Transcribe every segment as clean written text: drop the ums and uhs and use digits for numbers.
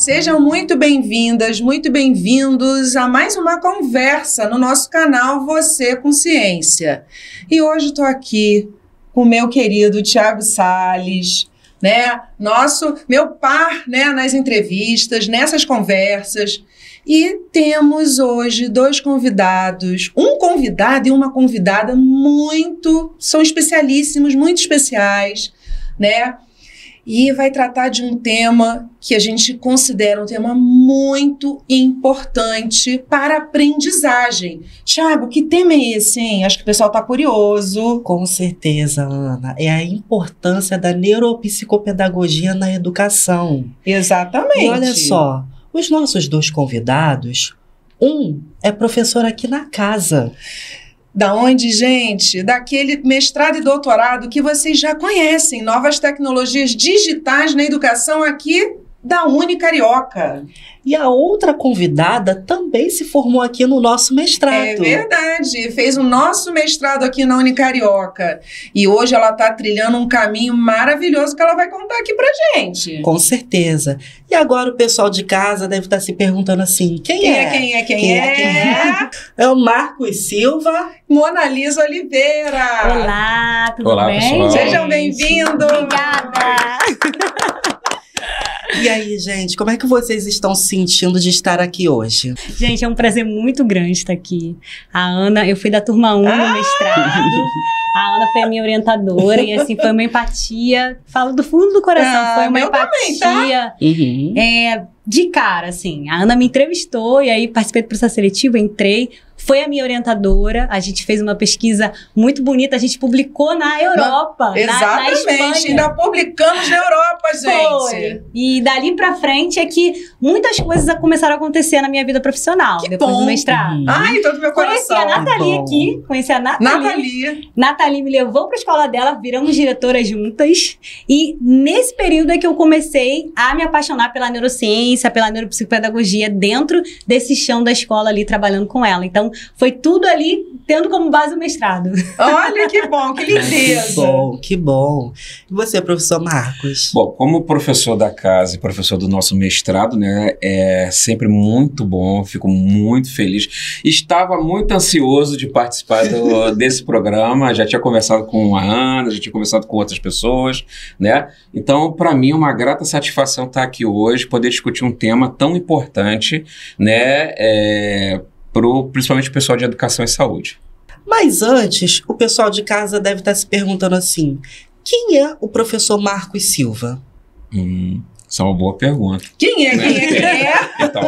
Sejam muito bem-vindas, muito bem-vindos a mais uma conversa no nosso canal Você com Ciência. E hoje estou aqui com o meu querido Thiago Salles, né? Meu par, né, nas entrevistas, nessas conversas. E temos hoje dois convidados, um convidado e uma convidada são especialíssimos, muito especiais, né? E vai tratar de um tema que a gente considera um tema muito importante para a aprendizagem. Thiago, que tema é esse, hein? Acho que o pessoal está curioso. Com certeza, Ana. É a importância da neuropsicopedagogia na educação. Exatamente. E olha só, os nossos dois convidados, um é professor aqui na casa. Da onde, gente? Daquele mestrado e doutorado que vocês já conhecem, novas tecnologias digitais na educação aqui da Unicarioca. E a outra convidada também se formou aqui no nosso mestrado. É verdade, fez o nosso mestrado aqui na Unicarioca. E hoje ela está trilhando um caminho maravilhoso que ela vai contar aqui pra gente. Com certeza. E agora o pessoal de casa deve estar se perguntando assim, quem é? É o Marcos Silva. Monalisa Oliveira. Olá, tudo bem? Pessoal. Sejam bem-vindos. Obrigada. E aí, gente, como é que vocês estão se sentindo de estar aqui hoje? Gente, é um prazer muito grande estar aqui. A Ana, eu fui da turma 1 no mestrado. A Ana foi a minha orientadora e assim, foi uma empatia, falo do fundo do coração, foi uma empatia também, tá? De cara, assim. A Ana me entrevistou e aí participei do processo seletivo, entrei. Foi a minha orientadora, a gente fez uma pesquisa muito bonita, a gente publicou na Europa, exatamente, na Espanha. Ainda publicamos na Europa, gente. Foi. E dali pra frente é que muitas coisas começaram a acontecer na minha vida profissional, depois do mestrado. Ai, todo meu coração. Conheci a Nathalie aqui, conheci a Nathalie me levou pra escola dela, viramos diretoras juntas. E nesse período é que eu comecei a me apaixonar pela neurociência, pela neuropsicopedagogia dentro desse chão da escola ali, trabalhando com ela. Então, foi tudo ali, tendo como base o mestrado. Olha que bom, que lindeza. Que bom, que bom. E você, professor Marcos? Bom, como professor da casa e professor do nosso mestrado, né, é sempre muito bom, fico muito feliz. Estava muito ansioso de participar desse programa, já tinha conversado com a Ana, já tinha conversado com outras pessoas, né? Então, para mim, é uma grata satisfação estar aqui hoje, poder discutir um tema tão importante, né, principalmente o pessoal de educação e saúde. Mas antes, o pessoal de casa deve estar se perguntando assim, quem é o professor Marcos Silva? Isso é uma boa pergunta. Quem é? Então,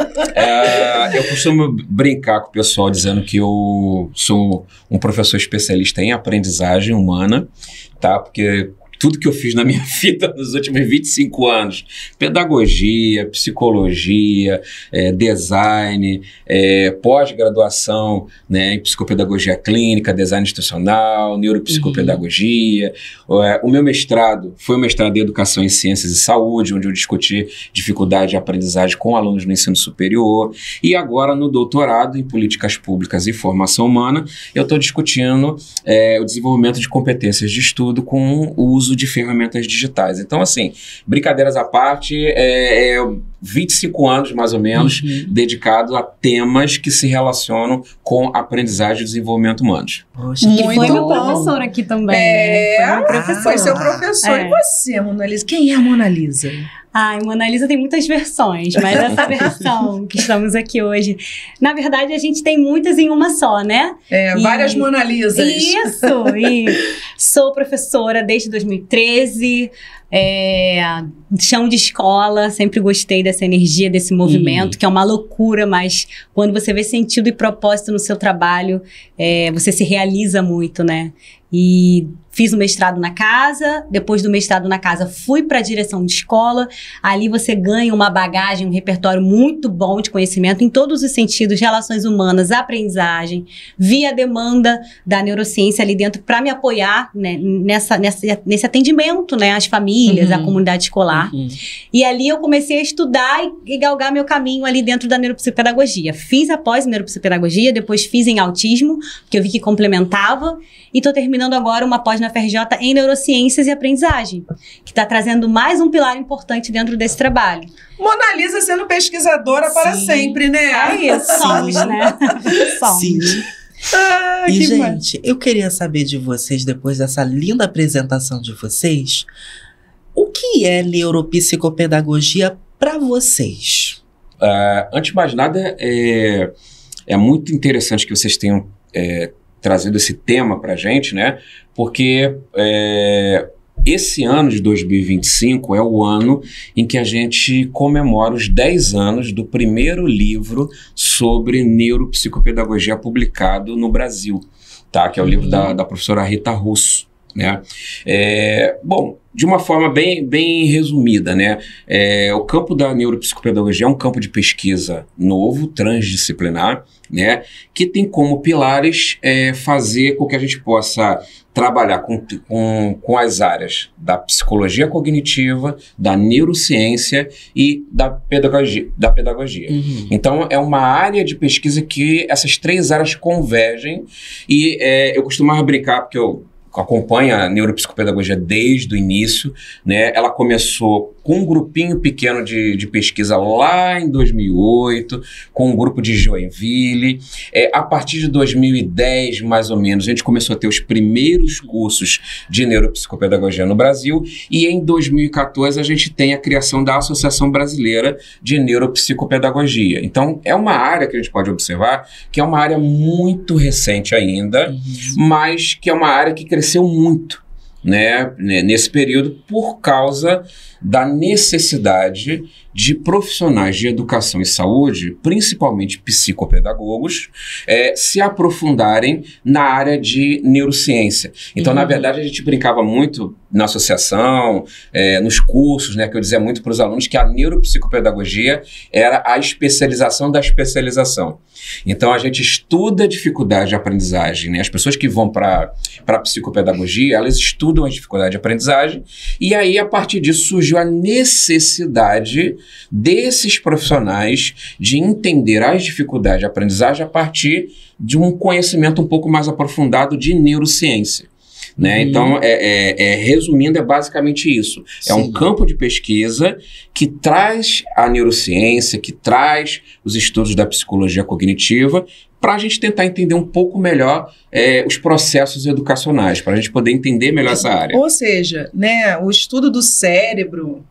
eu costumo brincar com o pessoal dizendo que eu sou um professor especialista em aprendizagem humana, tá? Porque tudo que eu fiz na minha vida nos últimos 25 anos, pedagogia, psicologia, design, pós-graduação, né, em psicopedagogia clínica, design institucional, neuropsicopedagogia. O meu mestrado foi um mestrado em educação em ciências e saúde, onde eu discuti dificuldade de aprendizagem com alunos no ensino superior. E agora, no doutorado em políticas públicas e formação humana, eu estou discutindo o desenvolvimento de competências de estudo com o uso de ferramentas digitais. Então, assim, brincadeiras à parte, 25 anos, mais ou menos, dedicado a temas que se relacionam com aprendizagem e desenvolvimento humanos. Poxa, E foi meu professor aqui também, né? Foi meu professor. Foi seu professor. E você, Monalisa? Quem é a Monalisa? Ai, Monalisa tem muitas versões, mas essa versão que estamos aqui hoje, na verdade, a gente tem muitas em uma só, né? Várias Monalisas. Isso! E sou professora desde 2013, chão de escola, sempre gostei dessa energia, desse movimento, que é uma loucura, mas quando você vê sentido e propósito no seu trabalho, você se realiza muito, né? E fiz o mestrado na casa, depois do mestrado na casa fui para a direção de escola, ali você ganha uma bagagem, um repertório muito bom de conhecimento em todos os sentidos, relações humanas, aprendizagem, vi a demanda da neurociência ali dentro para me apoiar, né, nesse atendimento, né, às famílias, famílias, a comunidade escolar. E ali eu comecei a estudar e galgar meu caminho ali dentro da neuropsicopedagogia. Fiz após neuropsicopedagogia, depois fiz em autismo, porque eu vi que complementava. E estou terminando agora uma pós na FRJ em neurociências e aprendizagem, que está trazendo mais um pilar importante dentro desse trabalho. Mona Lisa sendo pesquisadora para sempre, né? É isso, somos, né? Somos. Sim. E, gente, eu queria saber de vocês, depois dessa linda apresentação de vocês, o que é neuropsicopedagogia para vocês? Antes de mais nada, é muito interessante que vocês tenham trazido esse tema para a gente, né? Porque esse ano de 2025 é o ano em que a gente comemora os 10 anos do primeiro livro sobre neuropsicopedagogia publicado no Brasil, tá? Que é o livro da professora Rita Russo, né? Bom, de uma forma bem resumida, né? O campo da neuropsicopedagogia é um campo de pesquisa novo, transdisciplinar, né? Que tem como pilares fazer com que a gente possa trabalhar com as áreas da psicologia cognitiva, da neurociência e da pedagogia. Então, é uma área de pesquisa que essas três áreas convergem e eu costumava brincar, porque eu acompanho a neuropsicopedagogia desde o início, né? Ela começou com um grupinho pequeno de pesquisa lá em 2008, com um grupo de Joinville. A partir de 2010, mais ou menos, a gente começou a ter os primeiros cursos de neuropsicopedagogia no Brasil, e em 2014 a gente tem a criação da Associação Brasileira de Neuropsicopedagogia. Então, é uma área que a gente pode observar que é uma área muito recente ainda, mas que é uma área que cresceu muito, né, nesse período por causa da necessidade de profissionais de educação e saúde, principalmente psicopedagogos, se aprofundarem na área de neurociência. Então, na verdade, a gente brincava muito na associação, nos cursos, né, que eu dizia muito para os alunos que a neuropsicopedagogia era a especialização da especialização. Então, a gente estuda a dificuldade de aprendizagem, né? As pessoas que vão para a psicopedagogia, elas estudam a dificuldade de aprendizagem, e aí, a partir disso, surgiu a necessidade desses profissionais de entender as dificuldades de aprendizagem a partir de um conhecimento um pouco mais aprofundado de neurociência, né? Então, resumindo, é basicamente isso. É um campo de pesquisa que traz a neurociência, que traz os estudos da psicologia cognitiva, para a gente tentar entender um pouco melhor os processos educacionais, para a gente poder entender melhor essa área. Ou seja, né, o estudo do cérebro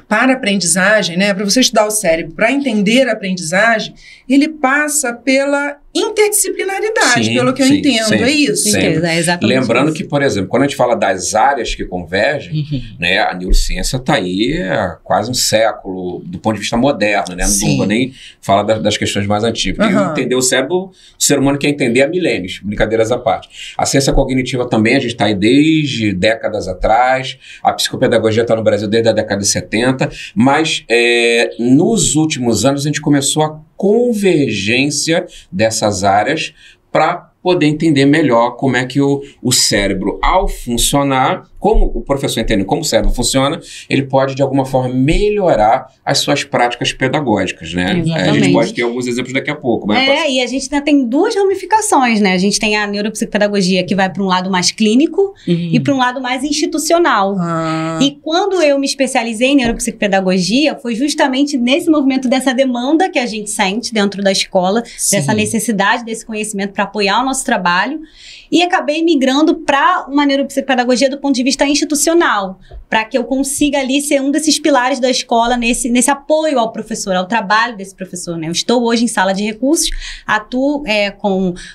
para a aprendizagem, né, para você estudar o cérebro, para entender a aprendizagem, ele passa pela interdisciplinaridade, pelo que eu entendo, é isso? Exatamente. Lembrando que, por exemplo, quando a gente fala das áreas que convergem, né, a neurociência está aí há quase um século, do ponto de vista moderno, né? Não vou nem falar das questões mais antigas. Porque entender o cérebro, o ser humano quer entender há milênios, brincadeiras à parte. A ciência cognitiva também, a gente está aí desde décadas atrás, a psicopedagogia está no Brasil desde a década de 70, mas nos últimos anos a gente começou a convergência dessas áreas para poder entender melhor como é que o cérebro, ao funcionar, como o professor entende como o cérebro funciona, ele pode, de alguma forma, melhorar as suas práticas pedagógicas, né? A gente pode ter alguns exemplos daqui a pouco. E a gente ainda tem duas ramificações, né? A gente tem a neuropsicopedagogia, que vai para um lado mais clínico e para um lado mais institucional. E quando eu me especializei em neuropsicopedagogia, foi justamente nesse movimento dessa demanda que a gente sente dentro da escola, dessa necessidade desse conhecimento para apoiar o nosso trabalho, e acabei migrando para uma neuropsicopedagogia do ponto de vista institucional, para que eu consiga ali ser um desses pilares da escola nesse apoio ao professor, ao trabalho desse professor, né? Eu estou hoje em sala de recursos, atuo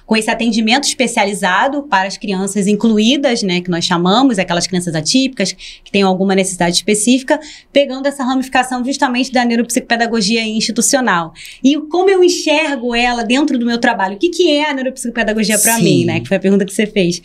com esse atendimento especializado para as crianças incluídas, né, que nós chamamos, aquelas crianças atípicas, que têm alguma necessidade específica, pegando essa ramificação justamente da neuropsicopedagogia institucional. E como eu enxergo ela dentro do meu trabalho? O que é a neuropsicopedagogia para mim, né? Que foi a pergunta que você fez.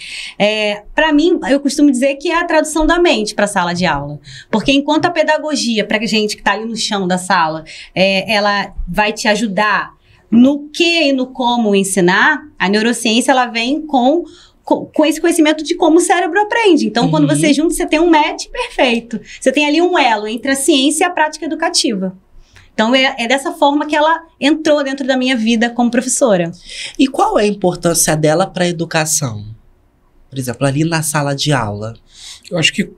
Para mim, eu costumo dizer que é a tradução da mente para a sala de aula. Porque enquanto a pedagogia, para a gente que está ali no chão da sala, ela vai te ajudar no que e no como ensinar, a neurociência ela vem com com esse conhecimento de como o cérebro aprende. Então, quando você junta, você tem um match perfeito. Você tem ali um elo entre a ciência e a prática educativa. Então, é dessa forma que ela entrou dentro da minha vida como professora. E qual é a importância dela para a educação? Por exemplo, ali na sala de aula. Eu acho que,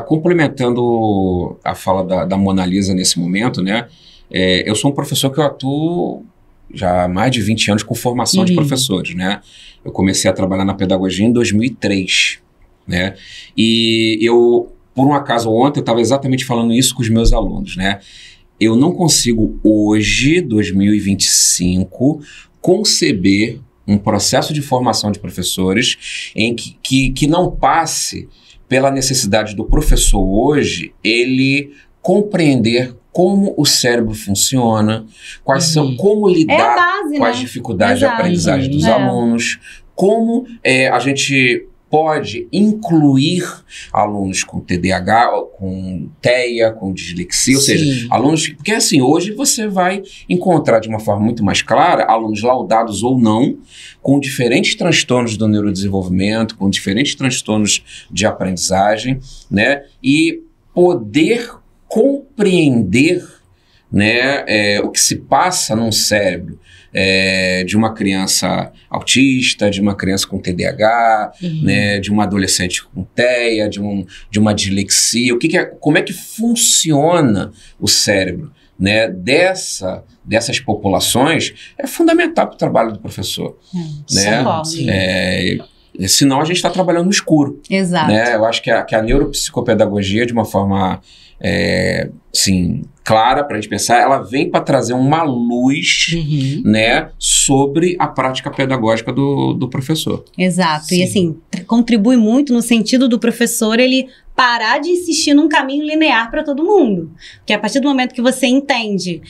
complementando a fala da Mona Lisa nesse momento, né? Eu sou um professor que eu atuo já há mais de 20 anos com formação de professores, né? Eu comecei a trabalhar na pedagogia em 2003, né? E eu, por um acaso, ontem eu estava exatamente falando isso com os meus alunos, né? Eu não consigo hoje, 2025, conceber um processo de formação de professores em que não passe pela necessidade do professor hoje, ele compreender como o cérebro funciona, quais são, como lidar base, com né? as dificuldades Exato. de aprendizagem dos alunos, como a gente pode incluir alunos com TDAH, com TEA, com dislexia, ou seja, alunos... Porque assim, hoje você vai encontrar de uma forma muito mais clara alunos laudados ou não, com diferentes transtornos do neurodesenvolvimento, com diferentes transtornos de aprendizagem, né? E poder compreender, né, o que se passa num cérebro de uma criança autista, de uma criança com TDAH, né, de uma adolescente com TEA, de uma dislexia, como é que funciona o cérebro, né, dessas populações, é fundamental para o trabalho do professor. Né? Senão a gente está trabalhando no escuro. Exato. Né? Eu acho que a neuropsicopedagogia, de uma forma clara para a gente pensar, ela vem para trazer uma luz, né, sobre a prática pedagógica do professor. Exato. Sim. E assim, contribui muito no sentido do professor ele parar de insistir num caminho linear para todo mundo. Porque a partir do momento que você entende,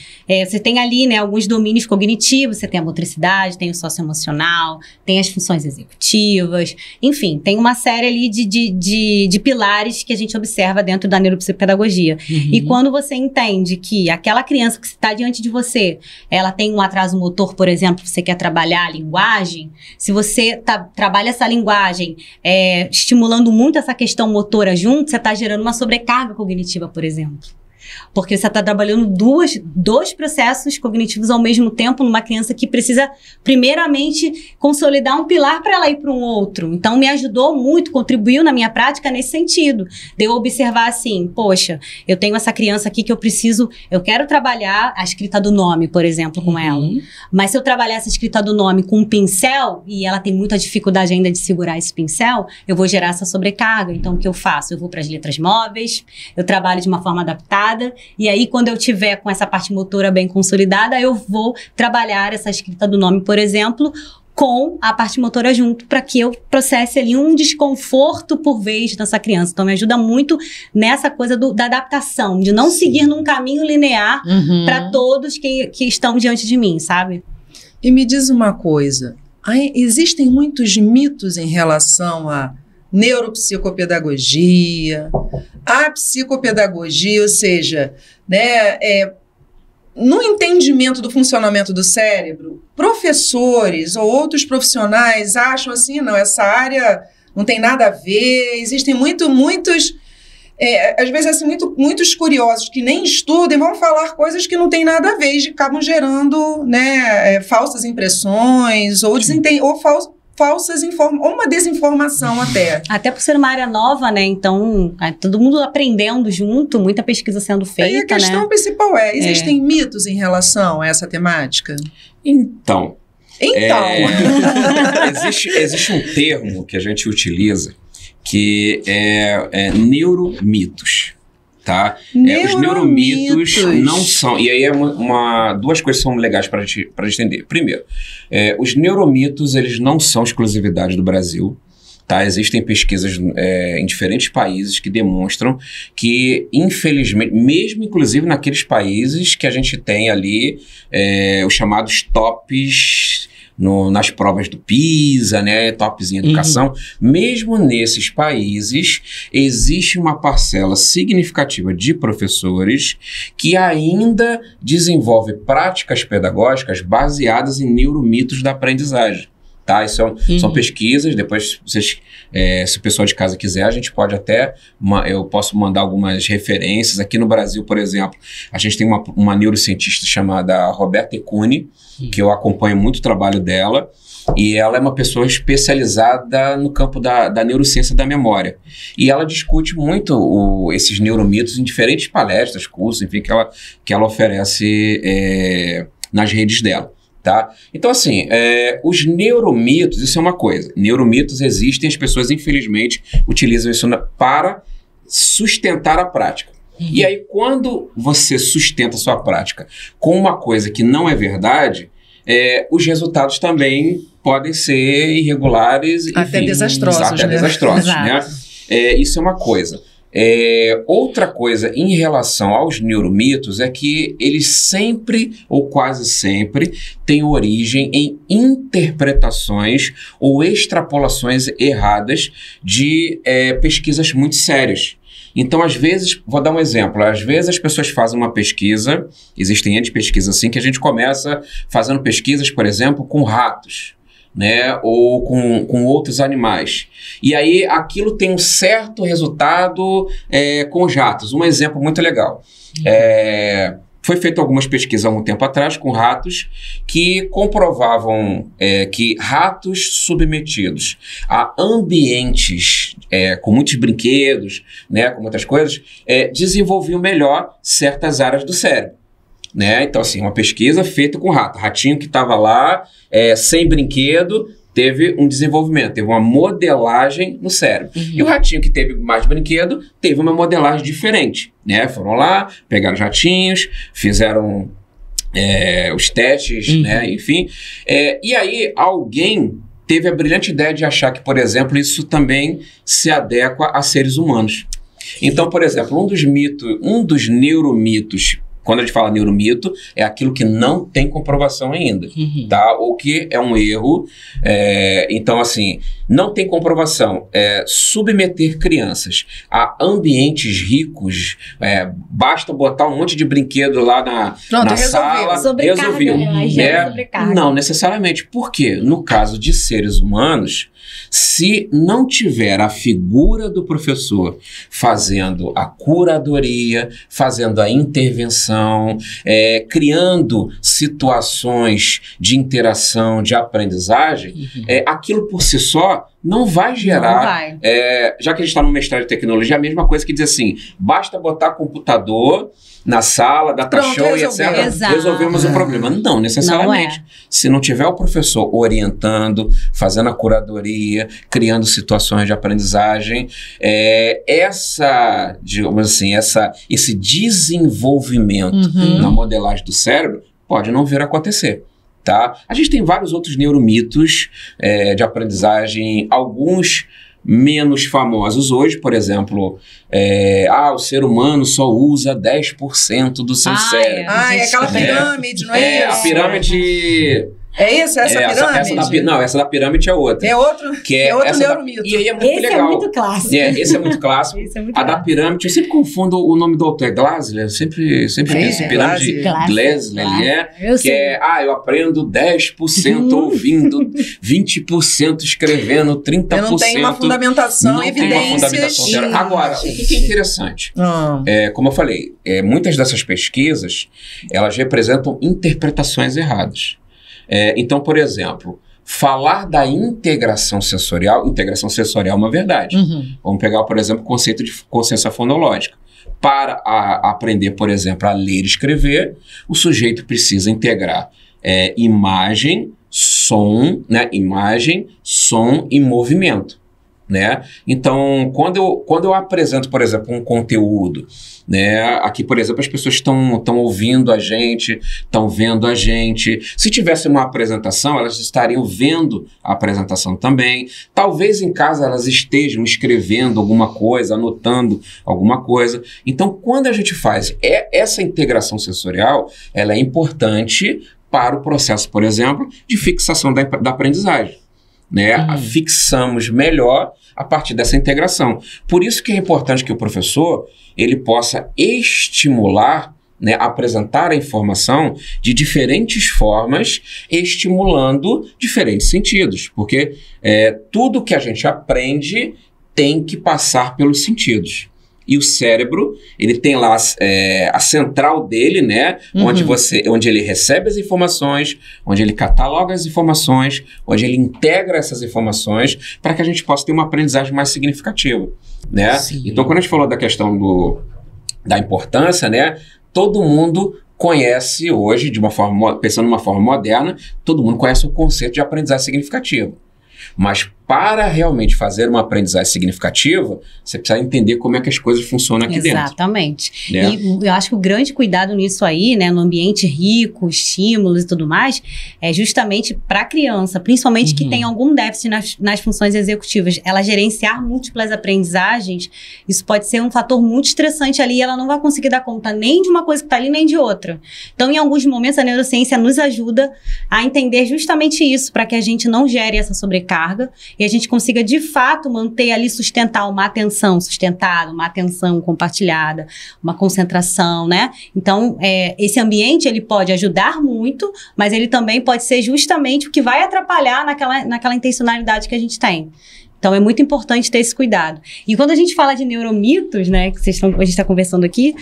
você tem ali, né, alguns domínios cognitivos, você tem a motricidade, tem o socioemocional, tem as funções executivas, enfim, tem uma série ali de pilares que a gente observa dentro da neuropsicopedagogia. E quando você entende que aquela criança que está diante de você, ela tem um atraso motor, por exemplo, você quer trabalhar a linguagem, se você trabalha essa linguagem estimulando muito essa questão motora junto, você está gerando uma sobrecarga cognitiva, por exemplo. Porque você está trabalhando dois processos cognitivos ao mesmo tempo numa criança que precisa, primeiramente, consolidar um pilar para ela ir para um outro. Então, me ajudou muito, contribuiu na minha prática nesse sentido. De eu observar assim, poxa, eu tenho essa criança aqui que eu quero trabalhar a escrita do nome, por exemplo, com ela. Mas se eu trabalhar essa escrita do nome com um pincel, e ela tem muita dificuldade ainda de segurar esse pincel, eu vou gerar essa sobrecarga. Então, o que eu faço? Eu vou para as letras móveis, eu trabalho de uma forma adaptada, e aí, quando eu tiver com essa parte motora bem consolidada, eu vou trabalhar essa escrita do nome, por exemplo, com a parte motora junto, para que eu processe ali um desconforto por vez dessa criança. Então, me ajuda muito nessa coisa da adaptação, de não seguir num caminho linear para todos que estão diante de mim, sabe? E me diz uma coisa, existem muitos mitos em relação a neuropsicopedagogia, a psicopedagogia, ou seja, né, no entendimento do funcionamento do cérebro, professores ou outros profissionais acham assim, não, essa área não tem nada a ver, existem muitos, às vezes assim, muitos curiosos que nem estudam vão falar coisas que não tem nada a ver e acabam gerando, né, falsas impressões ou ou uma desinformação até. Até por ser uma área nova, né? Então, todo mundo aprendendo junto, muita pesquisa sendo feita, e a questão principal existem mitos em relação a essa temática? Então. Existe um termo que a gente utiliza que é neuromitos. Tá? Os neuromitos não são... E aí duas coisas são legais para a gente entender. Primeiro, os neuromitos eles não são exclusividade do Brasil. Tá? Existem pesquisas em diferentes países que demonstram que, infelizmente, mesmo inclusive naqueles países que a gente tem ali os chamados tops... nas provas do PISA, né, tops em educação, mesmo nesses países, existe uma parcela significativa de professores que ainda desenvolve práticas pedagógicas baseadas em neuromitos da aprendizagem. Tá? Isso são pesquisas, depois vocês, se o pessoal de casa quiser, a gente pode até, eu posso mandar algumas referências. Aqui no Brasil, por exemplo, a gente tem uma neurocientista chamada Roberta Ecuni, que eu acompanho muito o trabalho dela, e ela é uma pessoa especializada no campo da neurociência da memória. E ela discute muito esses neuromitos em diferentes palestras, cursos, enfim, que ela oferece nas redes dela. Tá? Então, assim, os neuromitos, isso é uma coisa. Neuromitos existem, as pessoas, infelizmente, utilizam isso para sustentar a prática. E aí, quando você sustenta a sua prática com uma coisa que não é verdade, os resultados também podem ser irregulares. Até desastrosos. Até desastrosos, né? Isso é uma coisa. Outra coisa em relação aos neuromitos é que eles sempre, ou quase sempre, têm origem em interpretações ou extrapolações erradas de pesquisas muito sérias. Então, às vezes, vou dar um exemplo, às vezes as pessoas fazem uma pesquisa, existem N pesquisas assim, que a gente começa fazendo pesquisas, por exemplo, com ratos, né, ou com outros animais. E aí aquilo tem um certo resultado com os ratos. Um exemplo muito legal. Foi feito algumas pesquisas há um tempo atrás com ratos que comprovavam que ratos submetidos a ambientes com muitos brinquedos, né, com muitas coisas, desenvolviam melhor certas áreas do cérebro. Né? Então, assim, uma pesquisa feita com rato. Ratinho que estava lá, sem brinquedo, teve um desenvolvimento, teve uma modelagem no cérebro. E o ratinho que teve mais brinquedo, teve uma modelagem diferente. Né? Foram lá, pegaram os ratinhos, fizeram os testes, né? Enfim. E aí, alguém teve a brilhante ideia de achar que, por exemplo, isso também se adequa a seres humanos. Então, por exemplo, um dos neuromitos. Quando a gente fala neuromito, é aquilo que não tem comprovação ainda, tá? Ou que é um erro. Então, assim, não tem comprovação. Submeter crianças a ambientes ricos, basta botar um monte de brinquedo lá na sala, resolveu. Não necessariamente. Por quê? No caso de seres humanos, se não tiver a figura do professor fazendo a curadoria, fazendo a intervenção, criando situações de interação, de aprendizagem, aquilo por si só não vai gerar... já que a gente está no mestrado de tecnologia, a mesma coisa que diz assim, basta botar computador na sala, data show e etc. Resolvemos o problema. Não necessariamente. Se não tiver o professor orientando, fazendo a curadoria, criando situações de aprendizagem, digamos assim, esse desenvolvimento na modelagem do cérebro pode não vir a acontecer. Tá? A gente tem vários outros neuromitos de aprendizagem, alguns menos famosos hoje, por exemplo, o ser humano só usa 10% do seu cérebro. É aquela pirâmide, não é isso? A pirâmide... É isso? Essa pirâmide? Essa da pirâmide é outra. É outro neuromito. E aí é muito legal. É muito clássico. Esse é muito clássico. A da pirâmide, eu sempre confundo o nome do autor. É Glasler, eu sempre penso em pirâmide. Glasler, que eu aprendo 10% ouvindo, 20% escrevendo, 30%... Eu não tenho uma fundamentação, evidências. Agora, o que é interessante? Como eu falei, muitas dessas pesquisas, elas representam interpretações erradas. Então, por exemplo, falar da integração sensorial é uma verdade. Vamos pegar, por exemplo, o conceito de consciência fonológica. Para aprender, por exemplo, a ler e escrever, o sujeito precisa integrar imagem, som, né? Imagem, som e movimento. Né? Então, quando eu apresento, por exemplo, um conteúdo, né? Aqui, por exemplo, as pessoas estão ouvindo a gente, estão vendo a gente. Se tivesse uma apresentação, elas estariam vendo a apresentação também. Talvez em casa elas estejam escrevendo alguma coisa, anotando alguma coisa. Então, quando a gente faz essa integração sensorial, ela é importante para o processo, por exemplo, de fixação da aprendizagem. Né? Fixamos melhor a partir dessa integração. Por isso que é importante que o professor ele possa estimular né, apresentar a informação de diferentes formas, estimulando diferentes sentidos, porque tudo que a gente aprende tem que passar pelos sentidos. E o cérebro, ele tem lá a central dele, né? Onde ele recebe as informações, onde ele cataloga as informações, onde ele integra essas informações para que a gente possa ter uma aprendizagem mais significativa, né? Sim. Então, quando a gente falou da questão da importância, né? Todo mundo conhece hoje, pensando de uma forma moderna, todo mundo conhece o conceito de aprendizagem significativa. Mas para realmente fazer uma aprendizagem significativa, você precisa entender como é que as coisas funcionam aqui dentro. Exatamente. Né? E eu acho que o grande cuidado nisso aí, né, no ambiente rico, estímulos e tudo mais, é justamente para a criança, principalmente que tem algum déficit nas funções executivas, ela gerenciar múltiplas aprendizagens, isso pode ser um fator muito estressante ali, e ela não vai conseguir dar conta nem de uma coisa que está ali, nem de outra. Então, em alguns momentos, a neurociência nos ajuda a entender justamente isso, para que a gente não gere essa sobrecarga e a gente consiga, de fato, manter ali, sustentar uma atenção sustentada, uma atenção compartilhada, uma concentração, né? Então, esse ambiente, ele pode ajudar muito, mas ele também pode ser justamente o que vai atrapalhar naquela intencionalidade que a gente tem. Então, é muito importante ter esse cuidado. E quando a gente fala de neuromitos, né, que a gente está conversando aqui,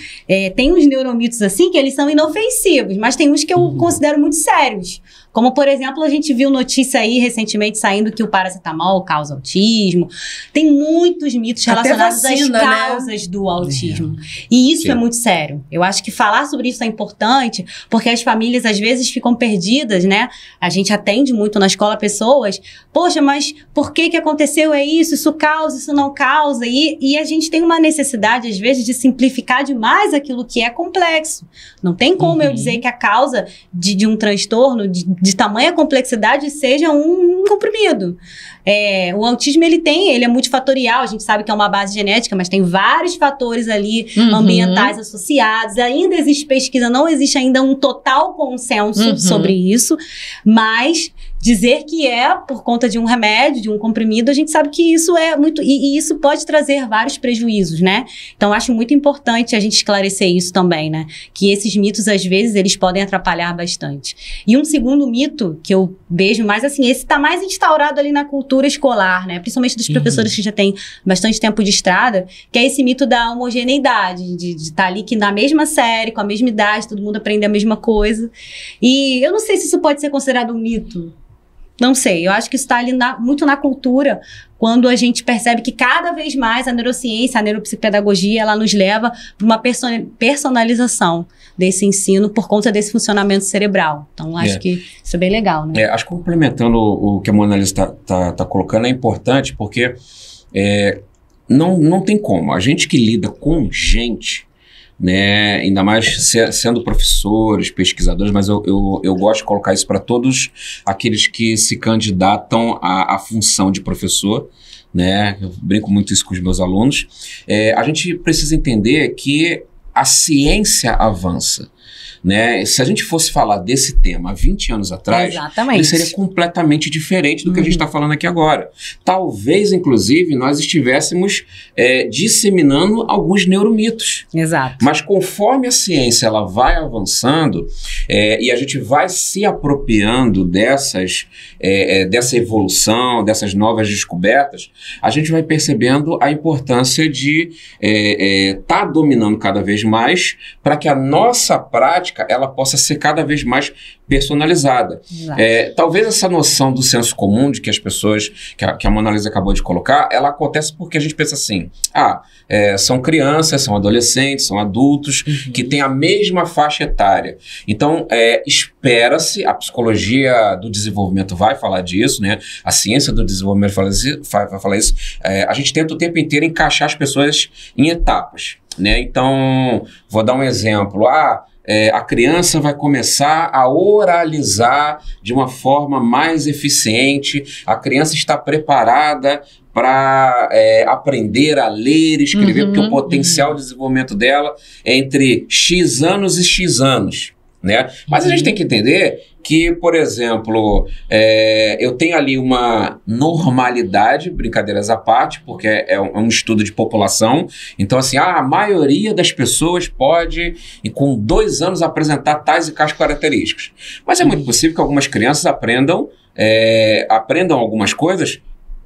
tem uns neuromitos, assim, que eles são inofensivos, mas tem uns que eu considero muito sérios. Como, por exemplo, a gente viu notícia aí recentemente saindo que o paracetamol causa autismo. Tem muitos mitos relacionados às causas do autismo. E isso é muito sério. Eu acho que falar sobre isso é importante, porque as famílias às vezes ficam perdidas, né? A gente atende muito na escola pessoas, poxa, mas por que aconteceu isso causa, isso não causa? E a gente tem uma necessidade, às vezes, de simplificar demais aquilo que é complexo. Não tem como eu dizer que a causa de um transtorno de tamanha complexidade seja um comprimido. O autismo, ele é multifatorial, a gente sabe que é uma base genética, mas tem vários fatores ali ambientais associados, ainda existe pesquisa, não existe ainda um total consenso sobre isso, mas dizer que por conta de um remédio, de um comprimido, a gente sabe que isso é muito... E isso pode trazer vários prejuízos, né? Então, acho muito importante a gente esclarecer isso também, né? Que esses mitos, às vezes, eles podem atrapalhar bastante. E um segundo mito que eu vejo mais, assim, esse tá mais instaurado ali na cultura escolar, né? Principalmente dos professores que já têm bastante tempo de estrada, que é esse mito da homogeneidade, de estar ali que na mesma série, com a mesma idade, todo mundo aprende a mesma coisa. E eu não sei se isso pode ser considerado um mito. Não sei, eu acho que isso está ali muito na cultura, quando a gente percebe que cada vez mais a neurociência, a neuropsicopedagogia, ela nos leva para uma personalização desse ensino por conta desse funcionamento cerebral. Então, acho que isso é bem legal, né? Acho que complementando o que a Mona Lisa tá colocando, é importante porque não tem como. A gente que lida com gente, né, ainda mais sendo professores, pesquisadores, mas eu gosto de colocar isso para todos aqueles que se candidatam à função de professor, né, eu brinco muito isso com os meus alunos. A gente precisa entender que a ciência avança, né? Se a gente fosse falar desse tema há 20 anos atrás, ele seria completamente diferente do que a gente está falando aqui agora. Talvez, inclusive, nós estivéssemos disseminando alguns neuromitos. Exato. Mas conforme a ciência ela vai avançando e a gente vai se apropriando dessa evolução, dessas novas descobertas, a gente vai percebendo a importância de estar dominando cada vez mais para que a nossa prática ela possa ser cada vez mais personalizada. Talvez essa noção do senso comum de que as pessoas, que a Mona Lisa acabou de colocar, ela acontece porque a gente pensa assim, são crianças, são adolescentes, são adultos que têm a mesma faixa etária. Então, espera-se, a psicologia do desenvolvimento vai falar disso, né? A ciência do desenvolvimento vai falar isso. A gente tenta o tempo inteiro encaixar as pessoas em etapas, né? Então, vou dar um exemplo. A criança vai começar a oralizar de uma forma mais eficiente, a criança está preparada para aprender a ler e escrever, porque o potencial de desenvolvimento dela é entre X anos e X anos. né? Mas a gente tem que entender que, por exemplo, eu tenho ali uma normalidade, brincadeiras à parte, porque é um estudo de população. Então, assim, a maioria das pessoas pode, com 2 anos, apresentar tais e tais características. Mas é muito possível que algumas crianças aprendam algumas coisas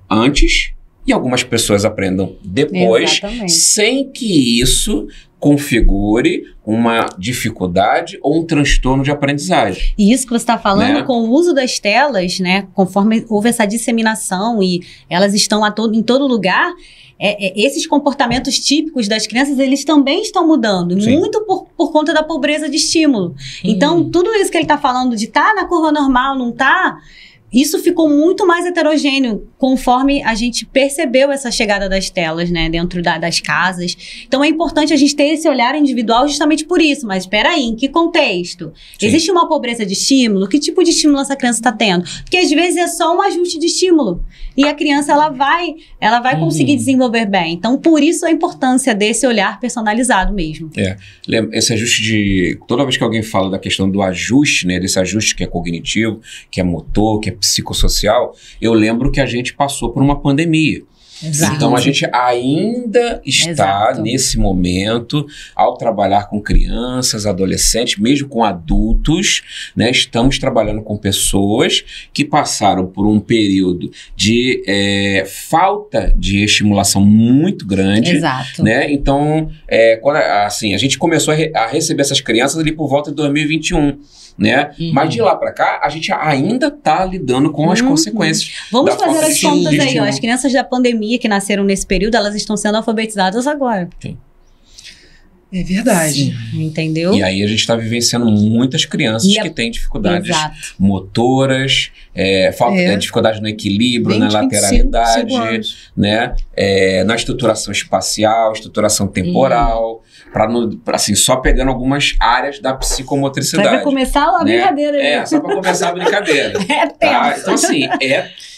antes e algumas pessoas aprendam depois, sem que isso configure uma dificuldade ou um transtorno de aprendizagem. E isso que você está falando, né? Com o uso das telas, né, conforme houve essa disseminação e elas estão em todo lugar, esses comportamentos típicos das crianças, eles também estão mudando, sim, muito por conta da pobreza de estímulo. Então, tudo isso que ele está falando de estar na curva normal, não está... Isso ficou muito mais heterogêneo conforme a gente percebeu essa chegada das telas, né, dentro das casas. Então é importante a gente ter esse olhar individual justamente por isso. Mas espera aí, em que contexto? Sim. Existe uma pobreza de estímulo? Que tipo de estímulo essa criança está tendo? Porque às vezes é só um ajuste de estímulo. E a criança, ela vai conseguir desenvolver bem. Então, por isso a importância desse olhar personalizado mesmo. Esse ajuste toda vez que alguém fala da questão do ajuste, né, desse ajuste que é cognitivo, que é motor, que é psicossocial, eu lembro que a gente passou por uma pandemia. Exato. Então, a gente ainda está nesse momento, ao trabalhar com crianças, adolescentes, mesmo com adultos, né, estamos trabalhando com pessoas que passaram por um período de falta de estimulação muito grande. Exato. Né? Então, quando, assim, a gente começou a receber essas crianças ali por volta de 2021. Né? Mas de lá para cá, a gente ainda está lidando com as consequências. Vamos fazer as contas aí. Ó. As crianças da pandemia que nasceram nesse período, elas estão sendo alfabetizadas agora. Sim. É verdade. Sim. Entendeu? E aí a gente está vivenciando muitas crianças que têm dificuldades motoras, dificuldade no equilíbrio, na lateralidade, né? Na estruturação espacial, estruturação temporal, assim, só pegando algumas áreas da psicomotricidade. Vai começar a brincadeira. Só para começar a brincadeira. Então, assim,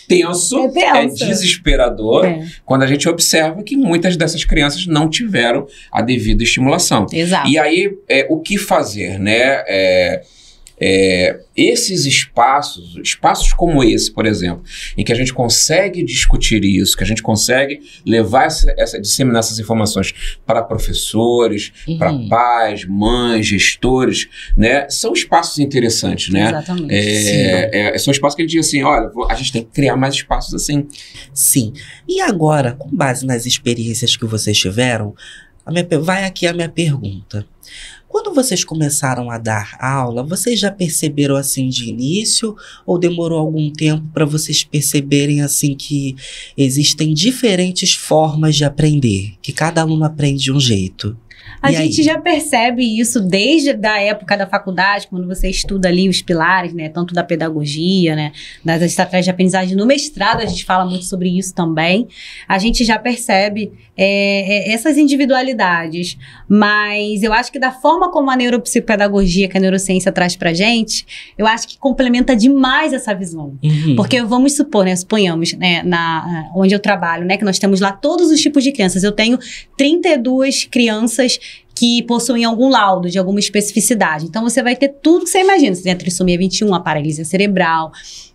tenso, é desesperador quando a gente observa que muitas dessas crianças não tiveram a devida estimulação. Exato. E aí, o que fazer, né? Esses espaços como esse, por exemplo, em que a gente consegue discutir isso, que a gente consegue levar disseminar essas informações para professores, para pais, mães, gestores, né? São espaços interessantes, né? Exatamente. São espaços que a gente diz assim, olha, a gente tem que criar mais espaços assim. Sim. E agora, com base nas experiências que vocês tiveram, vai aqui a minha pergunta. Quando vocês começaram a dar aula, vocês já perceberam assim de início ou demorou algum tempo para vocês perceberem assim que existem diferentes formas de aprender, que cada aluno aprende de um jeito? A gente já percebe isso desde a época da faculdade, quando você estuda ali os pilares, né, tanto da pedagogia, né, das estratégias de aprendizagem. No mestrado a gente fala muito sobre isso também. A gente já percebe essas individualidades, mas eu acho que da forma como a neuropsicopedagogia, que a neurociência traz pra gente, eu acho que complementa demais essa visão. Porque vamos supor, né, suponhamos, né, onde eu trabalho, né, que nós temos lá todos os tipos de crianças. Eu tenho 32 crianças que possuem algum laudo de alguma especificidade. Então, você vai ter tudo que você imagina. Você tem a trissomia 21, a paralisia cerebral,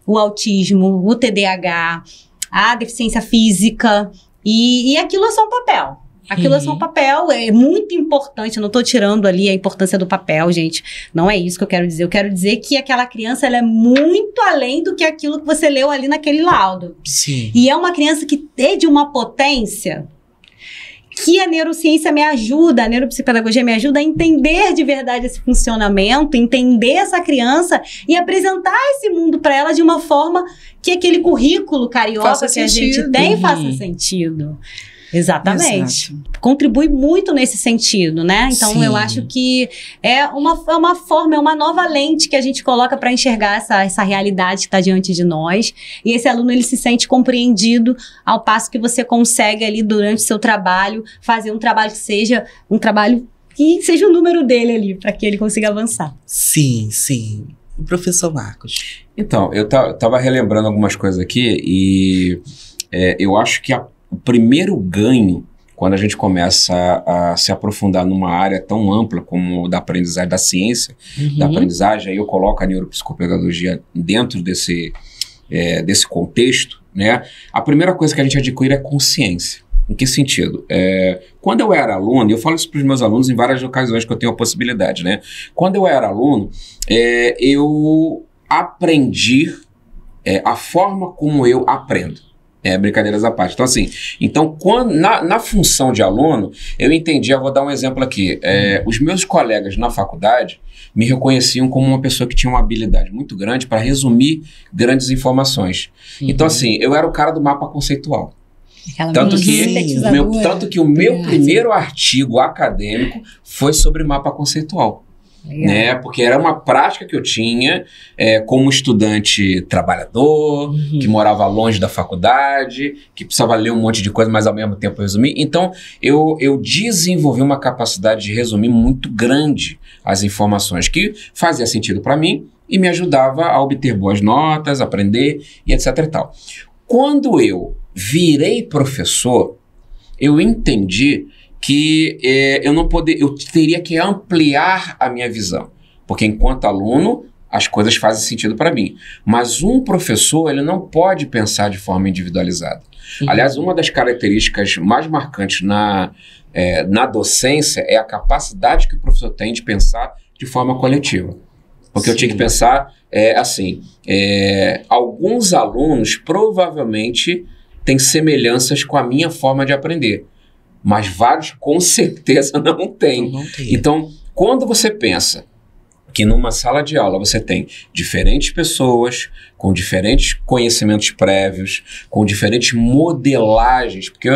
o autismo, o TDAH, a deficiência física, e aquilo é só um papel. Aquilo é só um papel, é muito importante, eu não estou tirando ali a importância do papel, gente. Não é isso que eu quero dizer. Eu quero dizer que aquela criança, ela é muito além do que aquilo que você leu ali naquele laudo. Sim. E é uma criança que é de uma potência que a neurociência me ajuda, a neuropsicopedagogia me ajuda a entender de verdade esse funcionamento, entender essa criança e apresentar esse mundo para ela de uma forma que aquele currículo carioca que a gente tem faça sentido. Exatamente. Exato. Contribui muito nesse sentido, né? Então, sim, eu acho que é uma forma, é uma nova lente que a gente coloca para enxergar essa realidade que está diante de nós. E esse aluno, ele se sente compreendido ao passo que você consegue ali, durante o seu trabalho, fazer um trabalho que seja o número dele ali, para que ele consiga avançar. Sim, sim. O professor Marcos. Então, eu tava relembrando algumas coisas aqui e eu acho que o primeiro ganho quando a gente começa a se aprofundar numa área tão ampla como da aprendizagem, da ciência, da aprendizagem, aí eu coloco a neuropsicopedagogia dentro desse contexto, né? A primeira coisa que a gente adquire é consciência. Em que sentido? Quando eu era aluno, e eu falo isso para os meus alunos em várias ocasiões que eu tenho a possibilidade, né? Quando eu era aluno, eu aprendi a forma como eu aprendo. Brincadeiras à parte. Então, assim, quando, na função de aluno, eu entendi, eu vou dar um exemplo aqui. Os meus colegas na faculdade me reconheciam como uma pessoa que tinha uma habilidade muito grande para resumir grandes informações. Então, assim, eu era o cara do mapa conceitual. Tanto que o meu primeiro artigo acadêmico foi sobre mapa conceitual. Né? Porque era uma prática que eu tinha como estudante trabalhador, que morava longe da faculdade, que precisava ler um monte de coisa, mas ao mesmo tempo resumir. Então, eu desenvolvi uma capacidade de resumir muito grande as informações, que fazia sentido para mim e me ajudava a obter boas notas, aprender e etc e tal. Quando eu virei professor, eu entendi que eu teria que ampliar a minha visão. Porque enquanto aluno, as coisas fazem sentido para mim. Mas um professor, ele não pode pensar de forma individualizada. Aliás, uma das características mais marcantes na docência é a capacidade que o professor tem de pensar de forma coletiva. Porque eu tinha que pensar alguns alunos provavelmente têm semelhanças com a minha forma de aprender. Mas vários com certeza não têm. Então, quando você pensa que numa sala de aula você tem diferentes pessoas com diferentes conhecimentos prévios, com diferentes modelagens, porque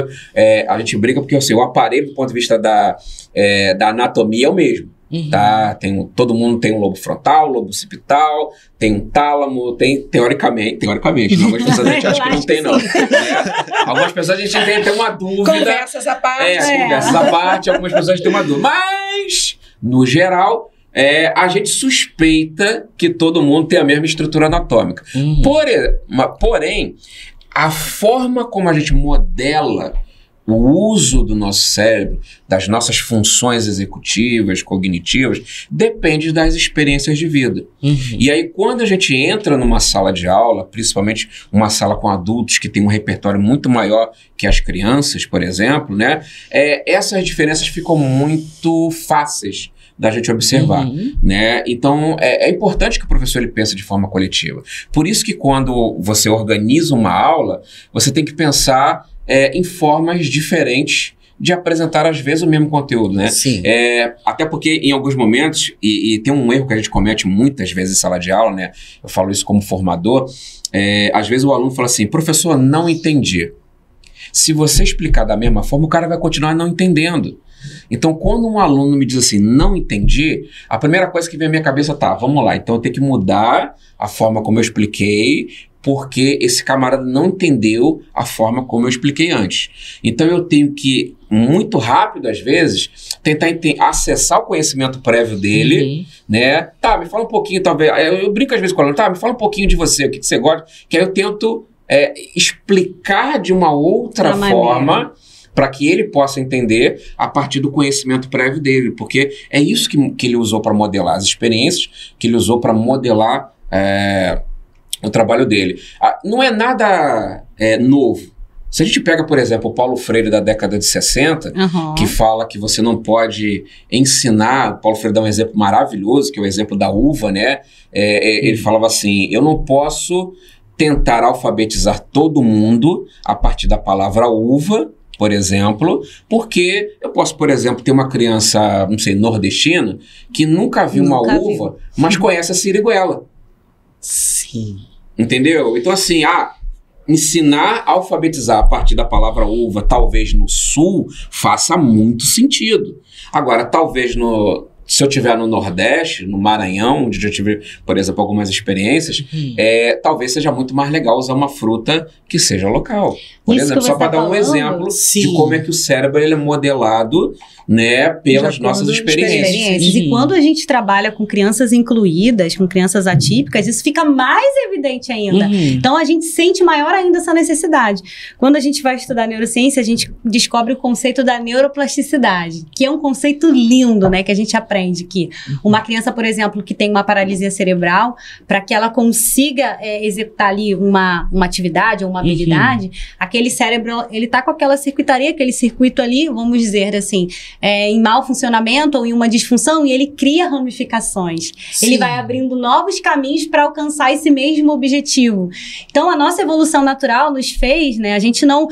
a gente brinca porque assim, o aparelho do ponto de vista da anatomia é o mesmo. Tá? Todo mundo tem um lobo frontal, lobo occipital, tem um tálamo, teoricamente, algumas pessoas a gente acha que não tem, não. Algumas pessoas a gente tem até uma dúvida. Conversas à parte. Conversas à parte, algumas pessoas têm uma dúvida. Mas, no geral, a gente suspeita que todo mundo tem a mesma estrutura anatômica. Porém, a forma como a gente modela o uso do nosso cérebro, das nossas funções executivas, cognitivas, depende das experiências de vida. E aí, quando a gente entra numa sala de aula, principalmente uma sala com adultos que tem um repertório muito maior que as crianças, por exemplo, né? Essas diferenças ficam muito fáceis da gente observar, né? Então, é importante que o professor ele pense de forma coletiva. Por isso que quando você organiza uma aula, você tem que pensar em formas diferentes de apresentar, às vezes, o mesmo conteúdo, né? Sim. Até porque, em alguns momentos, e tem um erro que a gente comete muitas vezes em sala de aula, né? Eu falo isso como formador. Às vezes o aluno fala assim, professor, não entendi. Se você explicar da mesma forma, o cara vai continuar não entendendo. Então, quando um aluno me diz assim, não entendi, a primeira coisa que vem à minha cabeça vamos lá, então eu tenho que mudar a forma como eu expliquei, porque esse camarada não entendeu a forma como eu expliquei antes. Então, eu tenho que, muito rápido, às vezes, tentar acessar o conhecimento prévio dele, né? Me fala um pouquinho, talvez... Eu brinco às vezes com o aluno, me fala um pouquinho de você, o que você gosta, que aí eu tento explicar de uma outra forma para que ele possa entender a partir do conhecimento prévio dele, porque é isso que ele usou para modelar as experiências, que ele usou para modelar o trabalho dele. Não é nada novo. Se a gente pega, por exemplo, o Paulo Freire da década de 60, que fala que você não pode ensinar, o Paulo Freire dá um exemplo maravilhoso, que é o exemplo da uva, né? Ele falava assim, eu não posso tentar alfabetizar todo mundo a partir da palavra uva, por exemplo, porque eu posso, por exemplo, ter uma criança, não sei, nordestina, que nunca viu uma uva, mas conhece a siriguela. Sim. Entendeu? Então, assim, ensinar a alfabetizar a partir da palavra uva, talvez no sul, faça muito sentido. Agora, talvez Se eu estiver no Nordeste, no Maranhão, onde eu tive, por exemplo, algumas experiências, talvez seja muito mais legal usar uma fruta que seja local. Por exemplo, só para dar um exemplo de como é que o cérebro ele é modelado, né, pelas nossas experiências. E quando a gente trabalha com crianças incluídas, com crianças atípicas, isso fica mais evidente ainda. Então, a gente sente maior ainda essa necessidade. Quando a gente vai estudar neurociência, a gente descobre o conceito da neuroplasticidade, que é um conceito lindo, né, que a gente aprende que uma criança, por exemplo, que tem uma paralisia cerebral, para que ela consiga executar ali uma atividade ou uma habilidade, aquele cérebro, ele tá com aquela circuitaria, aquele circuito ali, vamos dizer assim, em mau funcionamento ou em uma disfunção, e ele cria ramificações. Sim. Ele vai abrindo novos caminhos para alcançar esse mesmo objetivo. Então, a nossa evolução natural nos fez, né? A gente não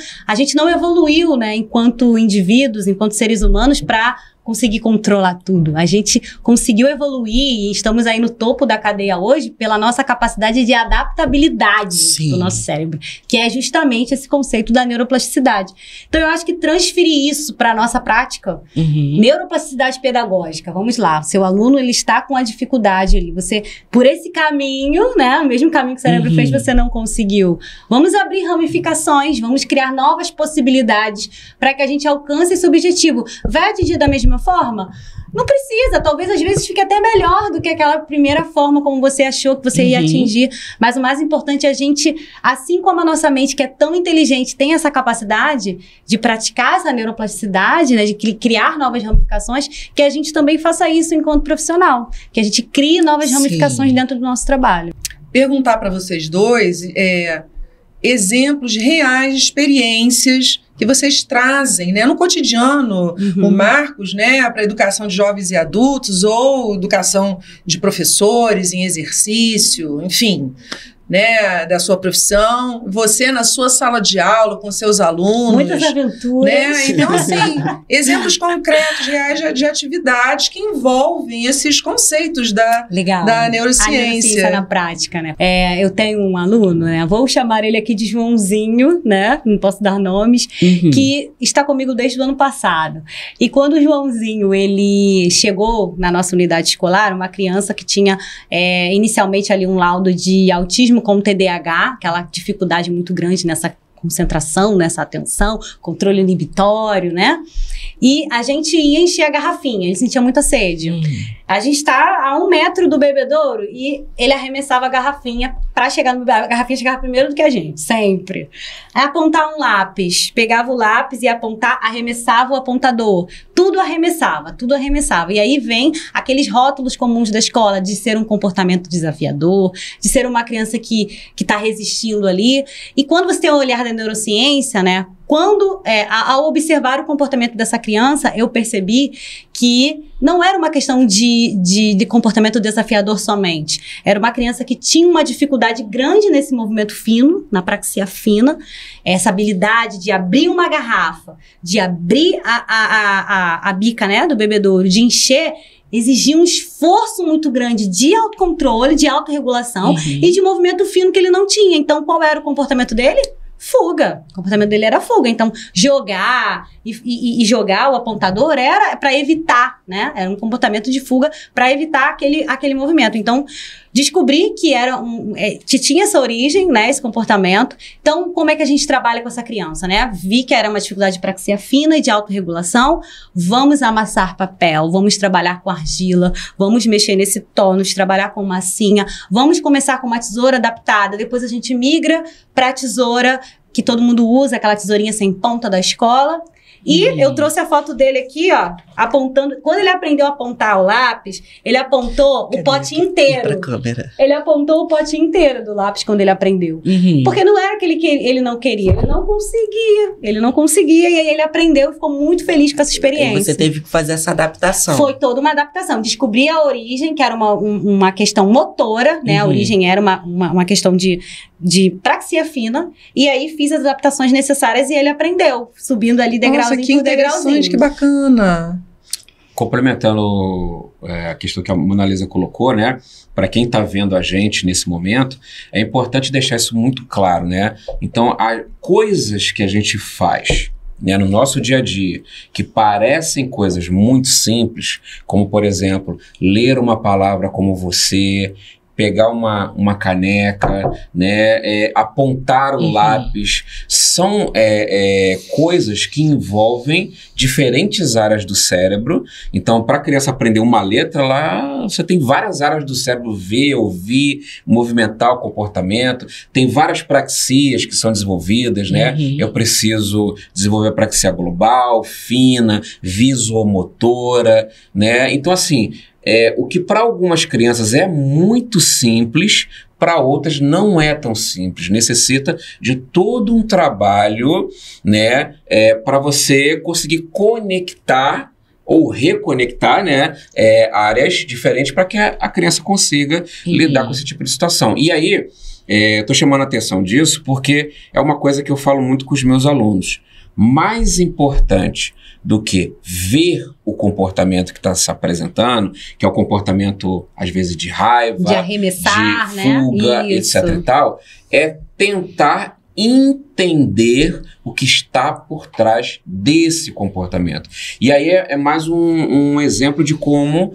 evoluiu, né, enquanto indivíduos, enquanto seres humanos, para conseguir controlar tudo. A gente conseguiu evoluir e estamos aí no topo da cadeia hoje pela nossa capacidade de adaptabilidade do nosso cérebro, que é justamente esse conceito da neuroplasticidade. Então, eu acho que transferir isso para a nossa prática, neuroplasticidade pedagógica, vamos lá, o seu aluno, ele está com a dificuldade ali, você, por esse caminho, né, o mesmo caminho que o cérebro fez, você não conseguiu. Vamos abrir ramificações, vamos criar novas possibilidades para que a gente alcance esse objetivo. Vai atingir da mesma forma? Não precisa, talvez às vezes fique até melhor do que aquela primeira forma como você achou que você ia atingir, mas o mais importante é a gente, assim como a nossa mente, que é tão inteligente, tem essa capacidade de praticar essa neuroplasticidade, né, de criar novas ramificações, que a gente também faça isso enquanto profissional, que a gente crie novas ramificações dentro do nosso trabalho. Perguntar para vocês dois exemplos reais de experiências que vocês trazem, né, no cotidiano, o Marcos, né, para a educação de jovens e adultos, ou educação de professores em exercício, enfim, né, da sua profissão, você na sua sala de aula com seus alunos. Muitas aventuras. Né? Então, assim, exemplos concretos, reais de atividades que envolvem esses conceitos da neurociência. A neurociência na prática, né? Eu tenho um aluno, né, vou chamar ele aqui de Joãozinho, né, não posso dar nomes, que está comigo desde o ano passado. E quando o Joãozinho, ele chegou na nossa unidade escolar, uma criança que tinha inicialmente ali um laudo de autismo com TDAH, aquela dificuldade muito grande nessa concentração, nessa atenção, controle inibitório, né? E a gente ia encher a garrafinha, ele sentia muita sede. A gente está a 1 metro do bebedouro e ele arremessava a garrafinha para chegar no bebedouro. A garrafinha chegava primeiro do que a gente, sempre. Aí apontar um lápis, pegava o lápis e apontar, arremessava o apontador. Tudo arremessava. E aí vem aqueles rótulos comuns da escola de ser um comportamento desafiador, de ser uma criança que está resistindo ali. E quando você tem o olhar da neurociência, né? Quando, ao observar o comportamento dessa criança, eu percebi que não era uma questão de comportamento desafiador somente. Era uma criança que tinha uma dificuldade grande nesse movimento fino, na praxia fina, essa habilidade de abrir uma garrafa, de abrir a bica, né, do bebedouro, de encher, exigia um esforço muito grande de autocontrole, de autorregulação e de movimento fino que ele não tinha. Então, qual era o comportamento dele? Fuga. O comportamento dele era fuga. Então, jogar e jogar o apontador era para evitar, né? Era um comportamento de fuga para evitar aquele movimento. Então, descobri que que tinha essa origem, né? Esse comportamento. Então, como é que a gente trabalha com essa criança, né? Vi que era uma dificuldade de praxia fina e de autorregulação. Vamos amassar papel, vamos trabalhar com argila, vamos mexer nesse tônus, trabalhar com massinha, vamos começar com uma tesoura adaptada, depois a gente migra para a tesoura que todo mundo usa, aquela tesourinha sem ponta da escola. E eu trouxe a foto dele aqui, ó, apontando. Quando ele aprendeu a apontar o lápis, ele apontou o pote inteiro. Ele apontou o pote inteiro do lápis quando ele aprendeu. Porque não era aquele que ele não queria, ele não conseguia. E aí ele aprendeu e ficou muito feliz com essa experiência. E você teve que fazer essa adaptação. Foi toda uma adaptação. Descobri a origem, que era uma questão motora, né? A origem era uma questão de praxia fina, e aí fiz as adaptações necessárias e ele aprendeu, subindo ali degrauzinho por degrauzinho. Nossa, que bacana! Complementando a questão que a Mona Lisa colocou, né? Para quem está vendo a gente nesse momento, é importante deixar isso muito claro, né? Então, há coisas que a gente faz, né, no nosso dia a dia, que parecem coisas muito simples, como, por exemplo, ler uma palavra como você, pegar uma caneca, né, apontar o lápis, são coisas que envolvem diferentes áreas do cérebro. Então, para a criança aprender uma letra, lá você tem várias áreas do cérebro: ver, ouvir, movimentar o comportamento. Tem várias praxias que são desenvolvidas, né? Eu preciso desenvolver a praxia global, fina, visomotora, né? Então, assim, o que para algumas crianças é muito simples, para outras não é tão simples. Necessita de todo um trabalho, né, para você conseguir conectar ou reconectar, né, áreas diferentes para que a criança consiga lidar com esse tipo de situação. E aí, estou chamando a atenção disso porque é uma coisa que eu falo muito com os meus alunos. Mais importante do que ver o comportamento que está se apresentando, que é o comportamento, às vezes, de raiva, de arremessar, de fuga, né? etc e tal, é tentar entender o que está por trás desse comportamento. E aí é mais um exemplo de como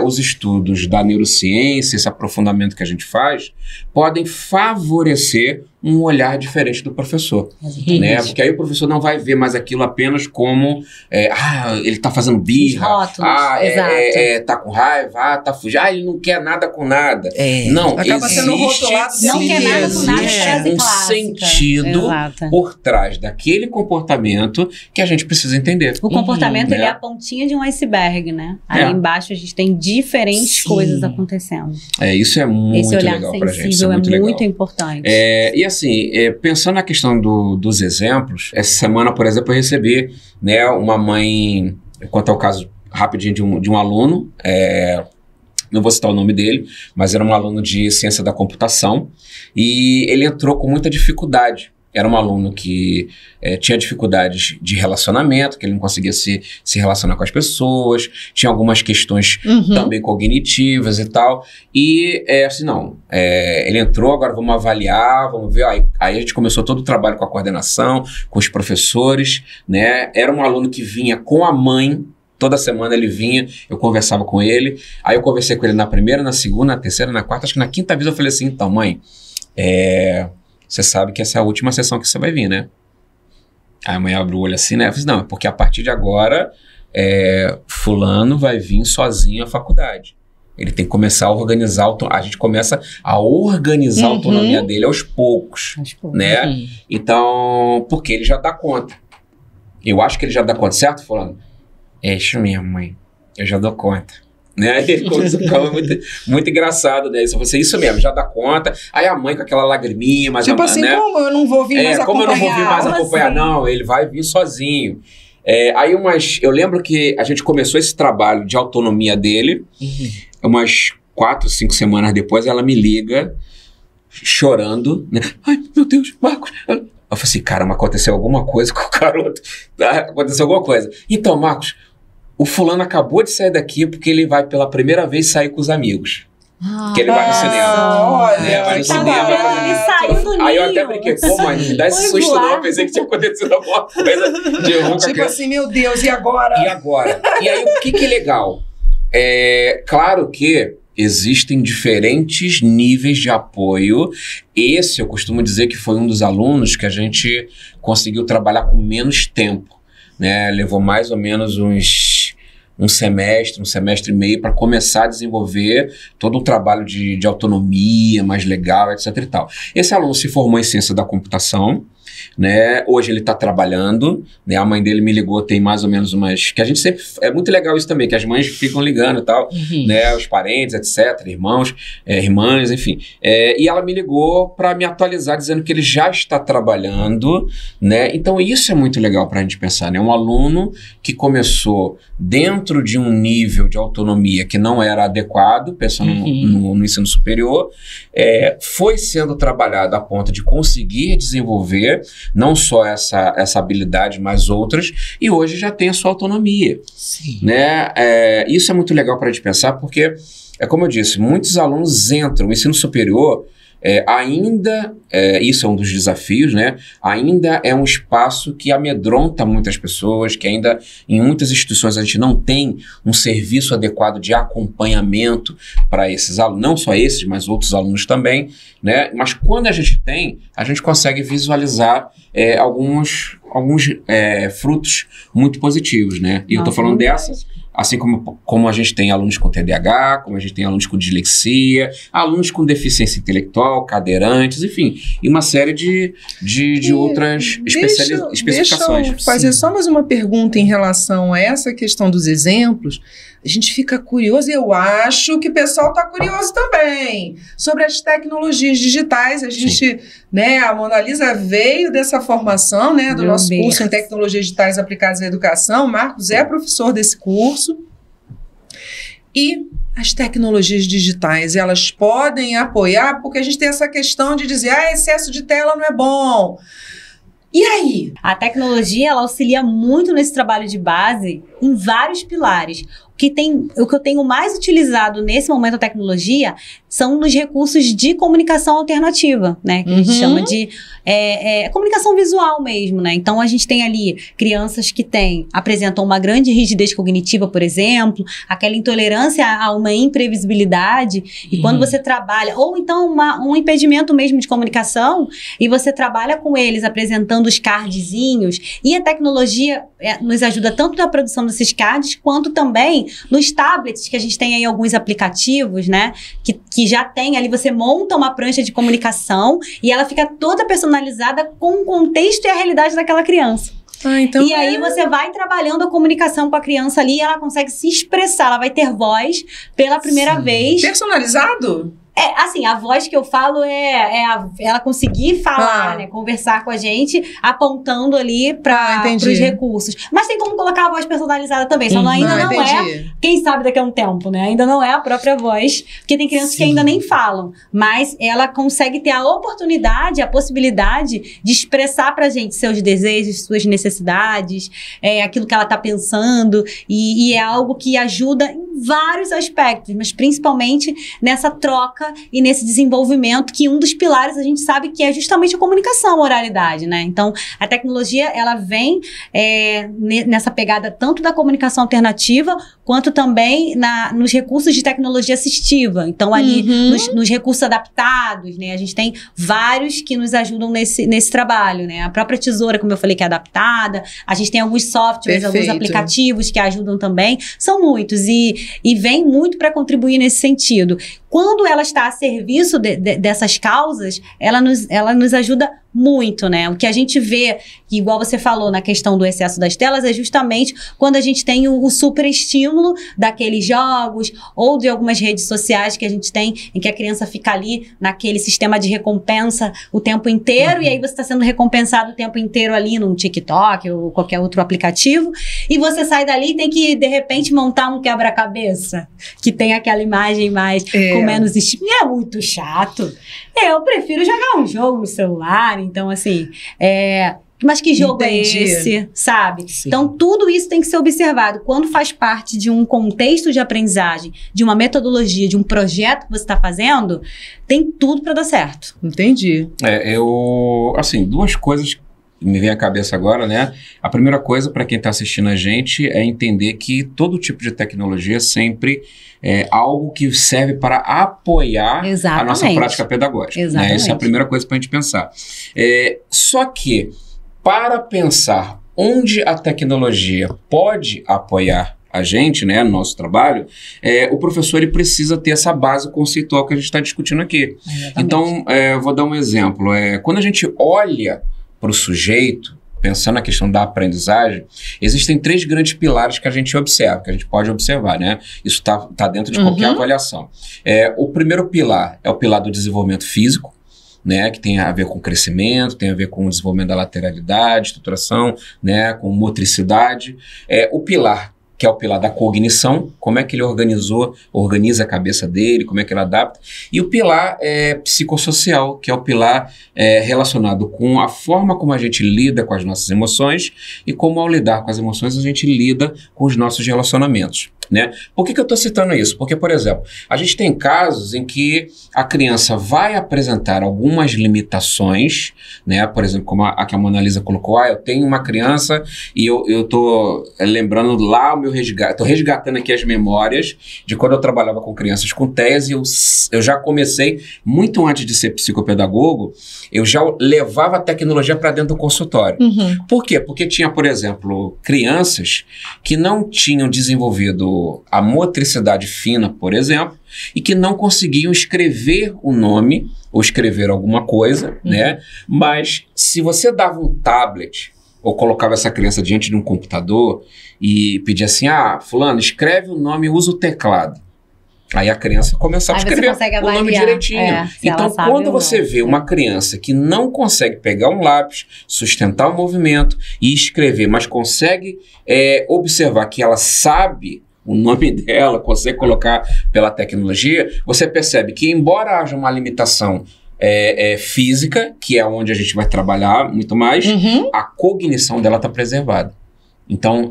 os estudos da neurociência, esse aprofundamento que a gente faz, podem favorecer um olhar diferente do professor, né? Porque aí o professor não vai ver mais aquilo apenas como ele está fazendo birra, tá com raiva, tá fugindo, ele não quer nada com nada. Não, acaba sendo rotulado, não quer nada com nada, frase um clássica. Sentido por trás daquele comportamento que a gente precisa entender. O comportamento ele é a pontinha de um iceberg, né? Aí embaixo a gente tem diferentes coisas acontecendo. Isso é muito Esse olhar legal pra gente. Isso é muito legal. importante. E assim, pensando na questão dos exemplos, essa semana, por exemplo, eu recebi, né, uma mãe, quanto ao caso rapidinho de um aluno, não vou citar o nome dele, mas era um aluno de ciência da computação, e ele entrou com muita dificuldade. Era um aluno que tinha dificuldades de relacionamento, que ele não conseguia se relacionar com as pessoas, tinha algumas questões também cognitivas e tal. E assim, ele entrou, agora vamos avaliar, vamos ver. Aí a gente começou todo o trabalho com a coordenação, com os professores, né? Era um aluno que vinha com a mãe. Toda semana ele vinha, eu conversava com ele. Aí eu conversei com ele na primeira, na segunda, na terceira, na quarta. Acho que na quinta vez eu falei assim: então, mãe, você sabe que essa é a última sessão que você vai vir, né? Aí a mãe abre o olho assim, né? Eu falei: não, é porque a partir de agora, fulano vai vir sozinho à faculdade. Ele tem que começar a organizar, a gente começa a organizar a autonomia dele aos poucos, né? Então, porque ele já dá conta. Eu acho que ele já dá conta, certo, fulano? É isso mesmo, mãe. Eu já dou conta. Né? Ele ficava muito engraçado, né? Isso mesmo, já dá conta. Aí a mãe com aquela lagriminha, mas tipo assim, né? Como eu não vou vir mais acompanhar? Como eu não vou vir mais acompanhar, não, ele vai vir sozinho. Aí eu lembro que a gente começou esse trabalho de autonomia dele, umas 4, 5 semanas depois, ela me liga, chorando, né? Ai, meu Deus, Marcos. Eu falei assim: caramba, aconteceu alguma coisa com o garoto. Aconteceu alguma coisa. Então, Marcos, o fulano acabou de sair daqui porque ele vai pela primeira vez sair com os amigos. Que ele vai no cinema. Olha, vai no cinema. Ele saiu do ninho. Aí eu até brinquei: pô, mãe, me dá esse susto não. Eu pensei que tinha acontecido alguma coisa de ruim. Tipo assim, meu Deus, e agora? E agora? E aí, o que é legal? Claro que existem diferentes níveis de apoio. Esse, eu costumo dizer que foi um dos alunos que a gente conseguiu trabalhar com menos tempo, né? Levou mais ou menos um semestre e meio para começar a desenvolver todo um trabalho de autonomia mais legal, etc e tal. Esse aluno se formou em ciência da computação, né? Hoje ele está trabalhando, né? A mãe dele me ligou, tem mais ou menos umas... Que a gente sempre... É muito legal isso também, que as mães ficam ligando e tal, né? Os parentes, etc, irmãos, irmãs, enfim. E ela me ligou para me atualizar, dizendo que ele já está trabalhando, né? Então isso é muito legal para a gente pensar, né? Um aluno que começou dentro de um nível de autonomia que não era adequado, pensando no ensino superior, foi sendo trabalhado a ponto de conseguir desenvolver não só essa habilidade, mas outras, e hoje já tem a sua autonomia. Sim. Né? Isso é muito legal para a gente pensar, porque, como eu disse, muitos alunos entram no ensino superior ainda, isso é um dos desafios, né? Ainda é um espaço que amedronta muitas pessoas, que ainda em muitas instituições a gente não tem um serviço adequado de acompanhamento para esses alunos, não só esses, mas outros alunos também, né? Mas quando a gente tem, a gente consegue visualizar alguns frutos muito positivos, né? E eu estou falando dessas, assim como a gente tem alunos com TDAH, como a gente tem alunos com dislexia, alunos com deficiência intelectual, cadeirantes, enfim, e uma série de outras especificações. Deixa eu fazer só mais uma pergunta em relação a essa questão dos exemplos. A gente fica curioso, eu acho que o pessoal está curioso também, sobre as tecnologias digitais. A gente, né, a Mona Lisa veio dessa formação, né, do nosso curso em Tecnologias Digitais Aplicadas à Educação. O Marcos é professor desse curso. E as tecnologias digitais, elas podem apoiar, porque a gente tem essa questão de dizer, excesso de tela não é bom. E aí? A tecnologia, ela auxilia muito nesse trabalho de base em vários pilares. O que eu tenho mais utilizado nesse momento da tecnologia são nos recursos de comunicação alternativa, né? Que a gente chama de comunicação visual mesmo, né? Então, a gente tem ali crianças que apresentam uma grande rigidez cognitiva, por exemplo, aquela intolerância a uma imprevisibilidade. E quando você trabalha, ou então um impedimento mesmo de comunicação, e você trabalha com eles apresentando os cardzinhos, e a tecnologia nos ajuda tanto na produção desses cards, quanto também nos tablets, que a gente tem aí alguns aplicativos, né? Que já tem ali, você monta uma prancha de comunicação e ela fica toda personalizada com o contexto e a realidade daquela criança. Então e aí você vai trabalhando a comunicação com a criança ali e ela consegue se expressar, ela vai ter voz pela primeira vez. Personalizado? Assim, a voz que eu falo ela conseguir falar, né? Conversar com a gente, apontando ali para os recursos. Mas tem como colocar a voz personalizada também, só ainda não é, quem sabe daqui a um tempo, né? Ainda não é a própria voz, porque tem crianças que ainda nem falam, mas ela consegue ter a oportunidade, a possibilidade de expressar pra gente seus desejos, suas necessidades, aquilo que ela tá pensando, e é algo que ajuda em vários aspectos, mas principalmente nessa troca e nesse desenvolvimento, que um dos pilares a gente sabe que é justamente a comunicação, a oralidade, né? Então, a tecnologia, ela vem nessa pegada tanto da comunicação alternativa, quanto também nos recursos de tecnologia assistiva. Então, ali, nos recursos adaptados, né? A gente tem vários que nos ajudam nesse trabalho, né? A própria tesoura, como eu falei, que é adaptada. A gente tem alguns softwares, alguns aplicativos que ajudam também. São muitos e vem muito para contribuir nesse sentido. Quando ela está a serviço dessas causas, ela nos ajuda muito, né? O que a gente vê, igual você falou na questão do excesso das telas, é justamente quando a gente tem o super estímulo daqueles jogos ou de algumas redes sociais que a gente tem, em que a criança fica ali naquele sistema de recompensa o tempo inteiro, e aí você está sendo recompensado o tempo inteiro ali num TikTok ou qualquer outro aplicativo, e você sai dali e tem que, de repente, montar um quebra-cabeça, que tem aquela imagem mais com menos estímulo. E é muito chato. Eu prefiro jogar um jogo no celular, então assim, mas que jogo é esse, sabe? Sim. Então, tudo isso tem que ser observado. Quando faz parte de um contexto de aprendizagem, de uma metodologia, de um projeto que você está fazendo, tem tudo para dar certo. Entendi. Assim, duas coisas que me vem à cabeça agora, né? A primeira coisa, para quem está assistindo a gente, é entender que todo tipo de tecnologia sempre é algo que serve para apoiar a nossa prática pedagógica. Né? Essa é a primeira coisa para a gente pensar. Só que, para pensar onde a tecnologia pode apoiar a gente, né, no nosso trabalho, o professor ele precisa ter essa base conceitual que a gente está discutindo aqui. Exatamente. Então, eu vou dar um exemplo. Quando a gente olha para o sujeito, pensando na questão da aprendizagem, existem 3 grandes pilares que a gente observa, que a gente pode observar, né? Isso tá dentro de qualquer avaliação. O primeiro pilar é o pilar do desenvolvimento físico, né, que tem a ver com crescimento, tem a ver com o desenvolvimento da lateralidade, estruturação, né, com motricidade. O pilar, que é o pilar da cognição, como é que ele organiza a cabeça dele, como é que ele adapta. E o pilar psicossocial, que é o pilar relacionado com a forma como a gente lida com as nossas emoções e como, ao lidar com as emoções, a gente lida com os nossos relacionamentos. Né? Por que eu estou citando isso? Porque, por exemplo, a gente tem casos em que a criança vai apresentar algumas limitações, né? Por exemplo, como a que a Mona Lisa colocou, eu tenho uma criança e eu estou lembrando lá o meu resgate, estou resgatando aqui as memórias de quando eu trabalhava com crianças com TEA, e eu já comecei, muito antes de ser psicopedagogo, eu já levava a tecnologia para dentro do consultório. Por quê? Porque tinha, por exemplo, crianças que não tinham desenvolvido a motricidade fina, por exemplo, e que não conseguiam escrever o nome ou escrever alguma coisa, né? Mas se você dava um tablet ou colocava essa criança diante de um computador e pedia assim, fulano, escreve o nome e usa o teclado. Aí a criança começava a escrever o nome direitinho. Então, quando você vê uma criança que não consegue pegar um lápis, sustentar o movimento e escrever, mas consegue observar que ela sabe o nome dela, consegue colocar pela tecnologia, você percebe que, embora haja uma limitação física, que é onde a gente vai trabalhar muito mais, a cognição dela está preservada. Então,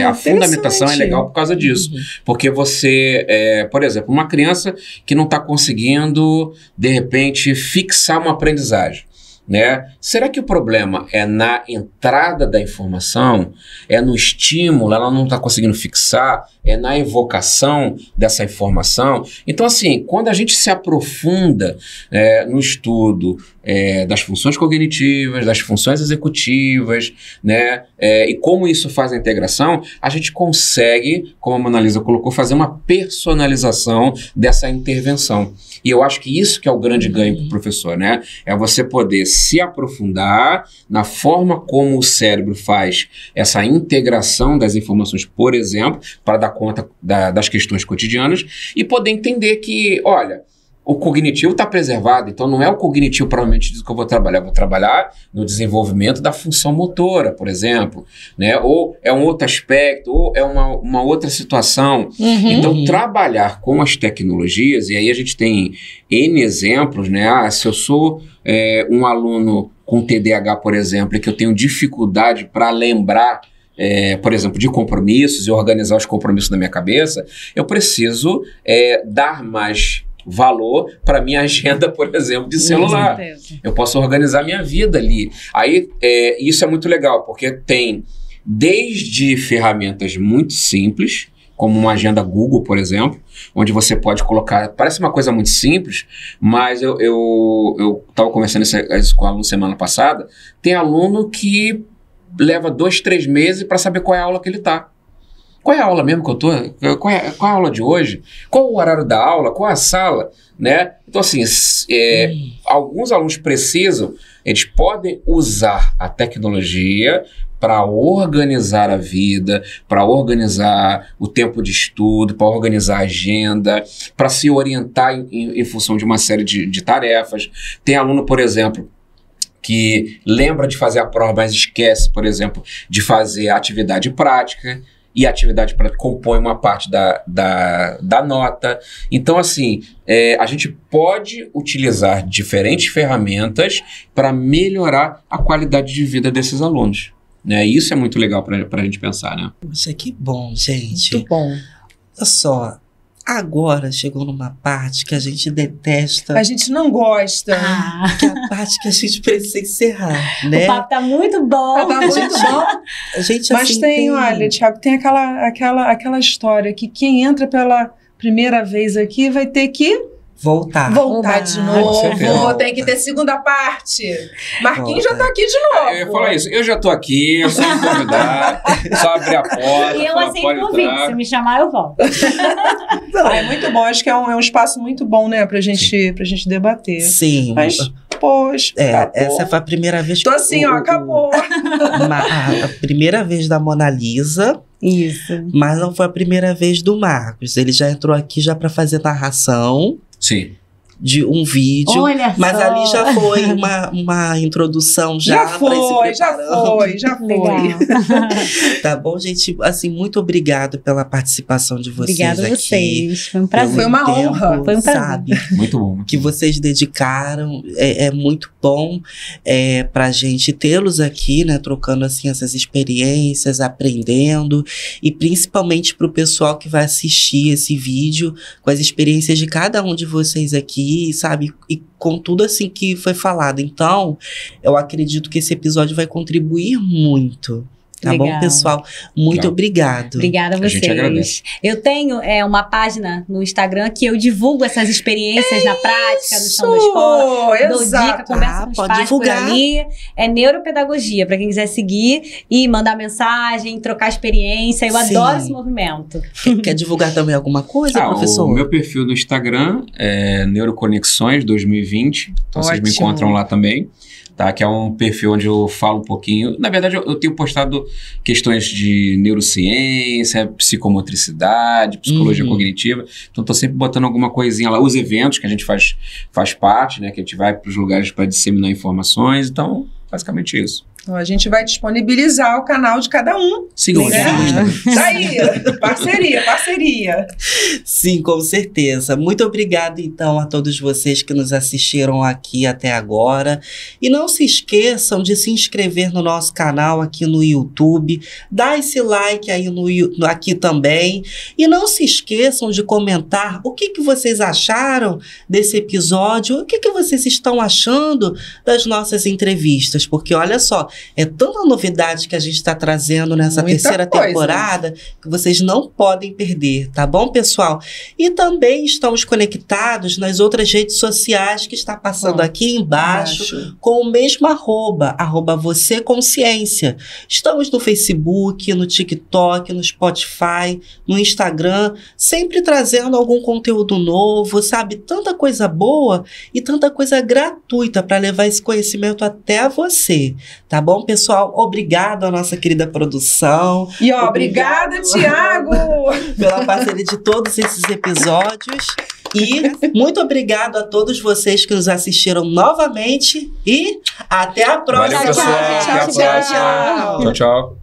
a fundamentação é legal por causa disso. Porque você, por exemplo, uma criança que não está conseguindo, de repente, fixar uma aprendizagem. Né? Será que o problema é na entrada da informação? É no estímulo? Ela não está conseguindo fixar? É na evocação dessa informação? Então, assim, quando a gente se aprofunda no estudo das funções cognitivas, das funções executivas, né? E como isso faz a integração, a gente consegue, como a Mona Lisa colocou, fazer uma personalização dessa intervenção. E eu acho que isso que é o grande ganho para o professor, né? É você poder se aprofundar na forma como o cérebro faz essa integração das informações, por exemplo, para dar conta das questões cotidianas e poder entender que, olha, o cognitivo está preservado, então não é o cognitivo provavelmente disso que eu vou trabalhar no desenvolvimento da função motora, por exemplo, né? Ou é um outro aspecto, ou é uma outra situação. Então, trabalhar com as tecnologias, e aí a gente tem N exemplos, né? Se eu sou um aluno com TDAH, por exemplo, e que eu tenho dificuldade para lembrar, por exemplo, de compromissos e organizar os compromissos na minha cabeça, eu preciso dar mais valor para minha agenda, por exemplo, de celular. Eu posso organizar minha vida ali. Aí, isso é muito legal, porque tem desde ferramentas muito simples, como uma agenda Google, por exemplo, onde você pode colocar... Parece uma coisa muito simples, mas eu estava conversando isso com o aluno semana passada. Tem aluno que leva 2, 3 meses para saber qual é a aula que ele está. Qual é a aula mesmo que eu tô? Qual é a aula de hoje? Qual o horário da aula? Qual a sala? Né? Então, assim, alguns alunos precisam, eles podem usar a tecnologia para organizar a vida, para organizar o tempo de estudo, para organizar a agenda, para se orientar em função de uma série de tarefas. Tem aluno, por exemplo, que lembra de fazer a prova, mas esquece, por exemplo, de fazer a atividade prática. E a atividade prática compõe uma parte da nota. Então, assim, a gente pode utilizar diferentes ferramentas para melhorar a qualidade de vida desses alunos. Né? E isso é muito legal para a gente pensar, né? Poxa, que bom, gente. Muito bom. Olha só, agora chegou numa parte que a gente detesta. A gente não gosta. Que é a parte que a gente precisa encerrar, né? O papo tá muito bom. Tá muito bom. A gente, Mas assim, olha, Thiago, tem aquela história que quem entra pela primeira vez aqui vai ter que voltar de novo. Tem que ter segunda parte. Marquinhos já tá aqui de novo. Eu ia falar isso. Eu já tô aqui, eu só me convidar, só abrir a porta. E eu aceito o convite. Se me chamar, eu volto. É muito bom. Acho que é um espaço muito bom, né? Pra gente debater. Sim. Mas, poxa, essa foi a primeira vez que... Tô assim, acabou. A primeira vez da Mona Lisa. Isso. Mas não foi a primeira vez do Marcos. Ele já entrou aqui já pra fazer narração. Sim. de um vídeo. Olha mas só. ali já foi uma introdução já foi. Legal. Tá bom, gente? Assim, muito obrigado pela participação de vocês Obrigada a aqui. vocês. Foi um prazer. Foi uma honra. Foi um prazer. Sabe? Muito bom. Que vocês dedicaram, é muito bom pra gente tê-los aqui, né, trocando assim essas experiências, aprendendo, e principalmente pro pessoal que vai assistir esse vídeo, com as experiências de cada um de vocês aqui, sabe, e com tudo assim que foi falado. Então, eu acredito que esse episódio vai contribuir muito. Tá Legal. bom, pessoal? Muito Legal. obrigado. Obrigada a A gente vocês. agradece. Eu tenho uma página no Instagram que eu divulgo essas experiências na prática, no chão da escola. Dou dica, conversa com os pode pais divulgar. por ali. É neuropedagogia, para quem quiser seguir e mandar mensagem, trocar experiência. Eu Sim. adoro esse movimento. Quer divulgar também alguma coisa, professor? O meu perfil no Instagram é Neuroconexões 2020. Então vocês me Ótimo. encontram lá também. Tá, que é um perfil onde eu falo um pouquinho. Na verdade, eu tenho postado questões de neurociência, psicomotricidade, psicologia cognitiva. Então, estou sempre botando alguma coisinha lá. Os eventos que a gente faz parte, né? Que a gente vai para os lugares para disseminar informações. Então, basicamente isso. Então, a gente vai disponibilizar o canal de cada um. Sigam Né? Tá aí, parceria. Sim, com certeza. Muito obrigado, então, a todos vocês que nos assistiram aqui até agora. E não se esqueçam de se inscrever no nosso canal aqui no YouTube. Dá esse like aí aqui também. E não se esqueçam de comentar o que vocês acharam desse episódio, o que vocês estão achando das nossas entrevistas. Porque, olha só, é tanta novidade que a gente está trazendo nessa Muita terceira coisa. temporada que vocês não podem perder, tá bom, pessoal? E também estamos conectados nas outras redes sociais que está passando aqui embaixo com o mesmo arroba você consciência. Estamos no Facebook, no TikTok, no Spotify, no Instagram, sempre trazendo algum conteúdo novo, sabe? Tanta coisa boa e tanta coisa gratuita para levar esse conhecimento até você, tá bom, pessoal? Obrigado à nossa querida produção. E ó, obrigada, Tiago! Pela parceria de todos esses episódios. E muito obrigado a todos vocês que nos assistiram novamente. E até a próxima. Valeu, pessoal. Tchau, Até a tchau, próxima. tchau. Tchau, tchau.